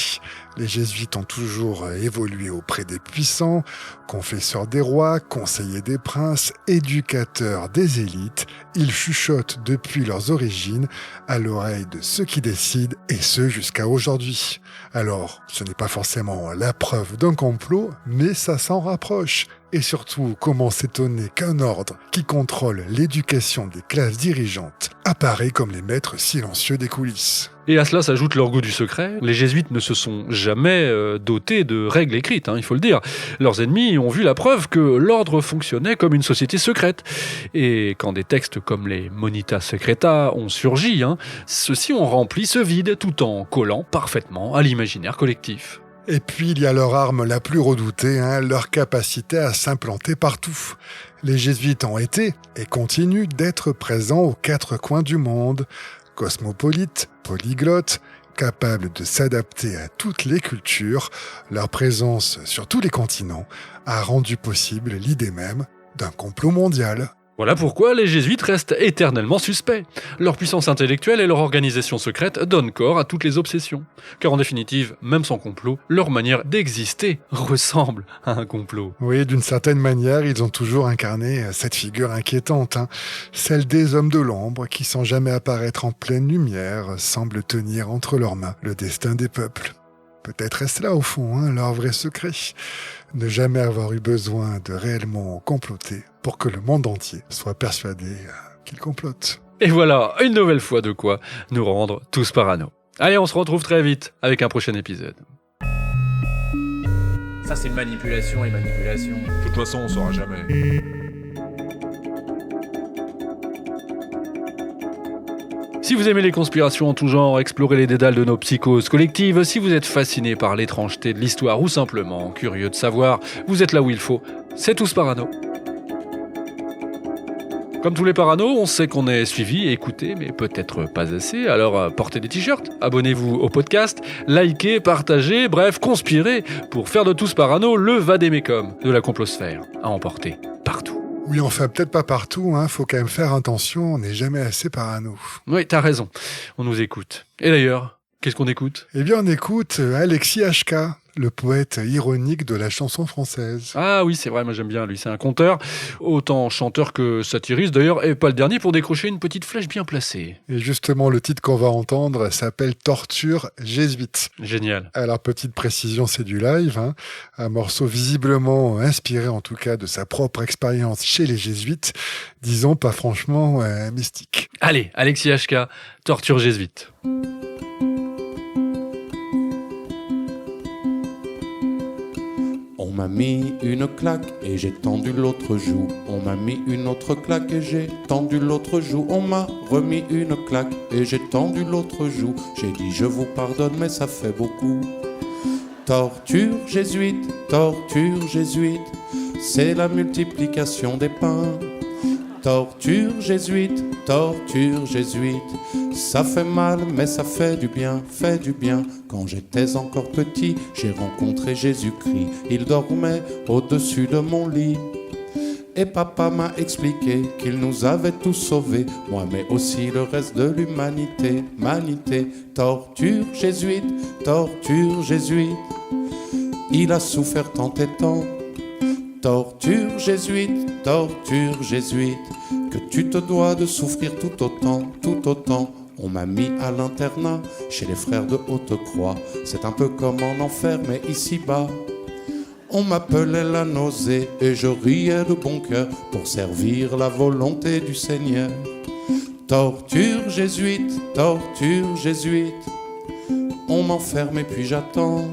Les jésuites ont toujours évolué auprès des puissants, confesseurs des rois, conseillers des princes, éducateurs des élites. Ils chuchotent depuis leurs origines à l'oreille de ceux qui décident, et ce jusqu'à aujourd'hui. Alors, ce n'est pas forcément la preuve d'un complot, mais ça s'en rapproche. Et surtout, comment s'étonner qu'un ordre qui contrôle l'éducation des classes dirigeantes apparaît comme les maîtres silencieux des coulisses. Et à cela s'ajoute leur goût du secret. Les jésuites ne se sont jamais dotés de règles écrites, il faut le dire. Leurs ennemis ont vu la preuve que l'ordre fonctionnait comme une société secrète. Et quand des textes comme les Monitas Secreta ont surgi, ceux-ci ont rempli ce vide tout en collant parfaitement à l'imaginaire collectif. Et puis, il y a leur arme la plus redoutée, leur capacité à s'implanter partout. Les jésuites ont été et continuent d'être présents aux 4 coins du monde, cosmopolites, polyglottes, capables de s'adapter à toutes les cultures. Leur présence sur tous les continents a rendu possible l'idée même d'un complot mondial. Voilà pourquoi les jésuites restent éternellement suspects. Leur puissance intellectuelle et leur organisation secrète donnent corps à toutes les obsessions. Car en définitive, même sans complot, leur manière d'exister ressemble à un complot. Oui, d'une certaine manière, ils ont toujours incarné cette figure inquiétante, celle des hommes de l'ombre qui, sans jamais apparaître en pleine lumière, semblent tenir entre leurs mains le destin des peuples. Peut-être est-ce là, au fond, leur vrai secret. Ne jamais avoir eu besoin de réellement comploter pour que le monde entier soit persuadé qu'il complote. Et voilà, une nouvelle fois de quoi nous rendre tous parano. Allez, on se retrouve très vite avec un prochain épisode. Ça, c'est manipulation et manipulation. De toute façon, on saura jamais. Si vous aimez les conspirations en tout genre, explorer les dédales de nos psychoses collectives, si vous êtes fasciné par l'étrangeté de l'histoire ou simplement curieux de savoir, vous êtes là où il faut. C'est Tous Parano. Comme tous les paranos, on sait qu'on est suivi et écouté, mais peut-être pas assez. Alors portez des t-shirts, abonnez-vous au podcast, likez, partagez, bref, conspirez pour faire de Tous Parano le vadémécum de la complosphère à emporter partout. Oui, enfin, peut-être pas partout, faut quand même faire attention, on n'est jamais assez parano. Oui, t'as raison, on nous écoute. Et d'ailleurs, qu'est-ce qu'on écoute ? Eh bien, on écoute Alexis HK, le poète ironique de la chanson française. Ah oui, c'est vrai, moi j'aime bien lui, c'est un conteur, autant chanteur que satiriste d'ailleurs, et pas le dernier pour décrocher une petite flèche bien placée. Et justement, le titre qu'on va entendre s'appelle Torture jésuite. Génial. Alors, petite précision, c'est du live, un morceau visiblement inspiré en tout cas de sa propre expérience chez les jésuites, disons pas franchement mystique. Allez, Alexis HK, Torture jésuite. On m'a mis une claque et j'ai tendu l'autre joue. On m'a mis une autre claque et j'ai tendu l'autre joue. On m'a remis une claque et j'ai tendu l'autre joue. J'ai dit je vous pardonne mais ça fait beaucoup. Torture jésuite, c'est la multiplication des pains. Torture jésuite, ça fait mal mais ça fait du bien, Quand j'étais encore petit, j'ai rencontré Jésus-Christ. Il dormait au-dessus de mon lit. Et papa m'a expliqué qu'il nous avait tous sauvés, moi mais aussi le reste de l'humanité. Torture jésuite, il a souffert tant et tant. Torture jésuite, que tu te dois de souffrir tout autant. On m'a mis à l'internat chez les frères de Haute-Croix. C'est un peu comme en enfer, mais ici-bas. On m'appelait la nausée et je riais de bon cœur pour servir la volonté du Seigneur. Torture jésuite, on m'enferme et puis j'attends.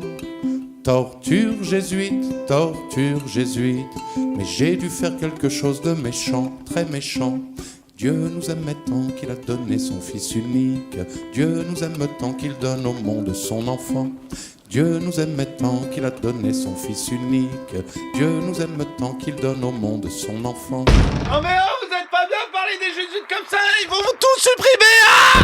Torture jésuite, mais j'ai dû faire quelque chose de méchant, très méchant. Dieu nous aimait tant qu'il a donné son fils unique. Dieu nous aime tant qu'il donne au monde son enfant. Dieu nous aimait tant qu'il a donné son fils unique. Dieu nous aime tant qu'il donne au monde son enfant. Oh mais oh, vous êtes pas bien de parler des jésuites comme ça, ils vont vous tous supprimer. Ah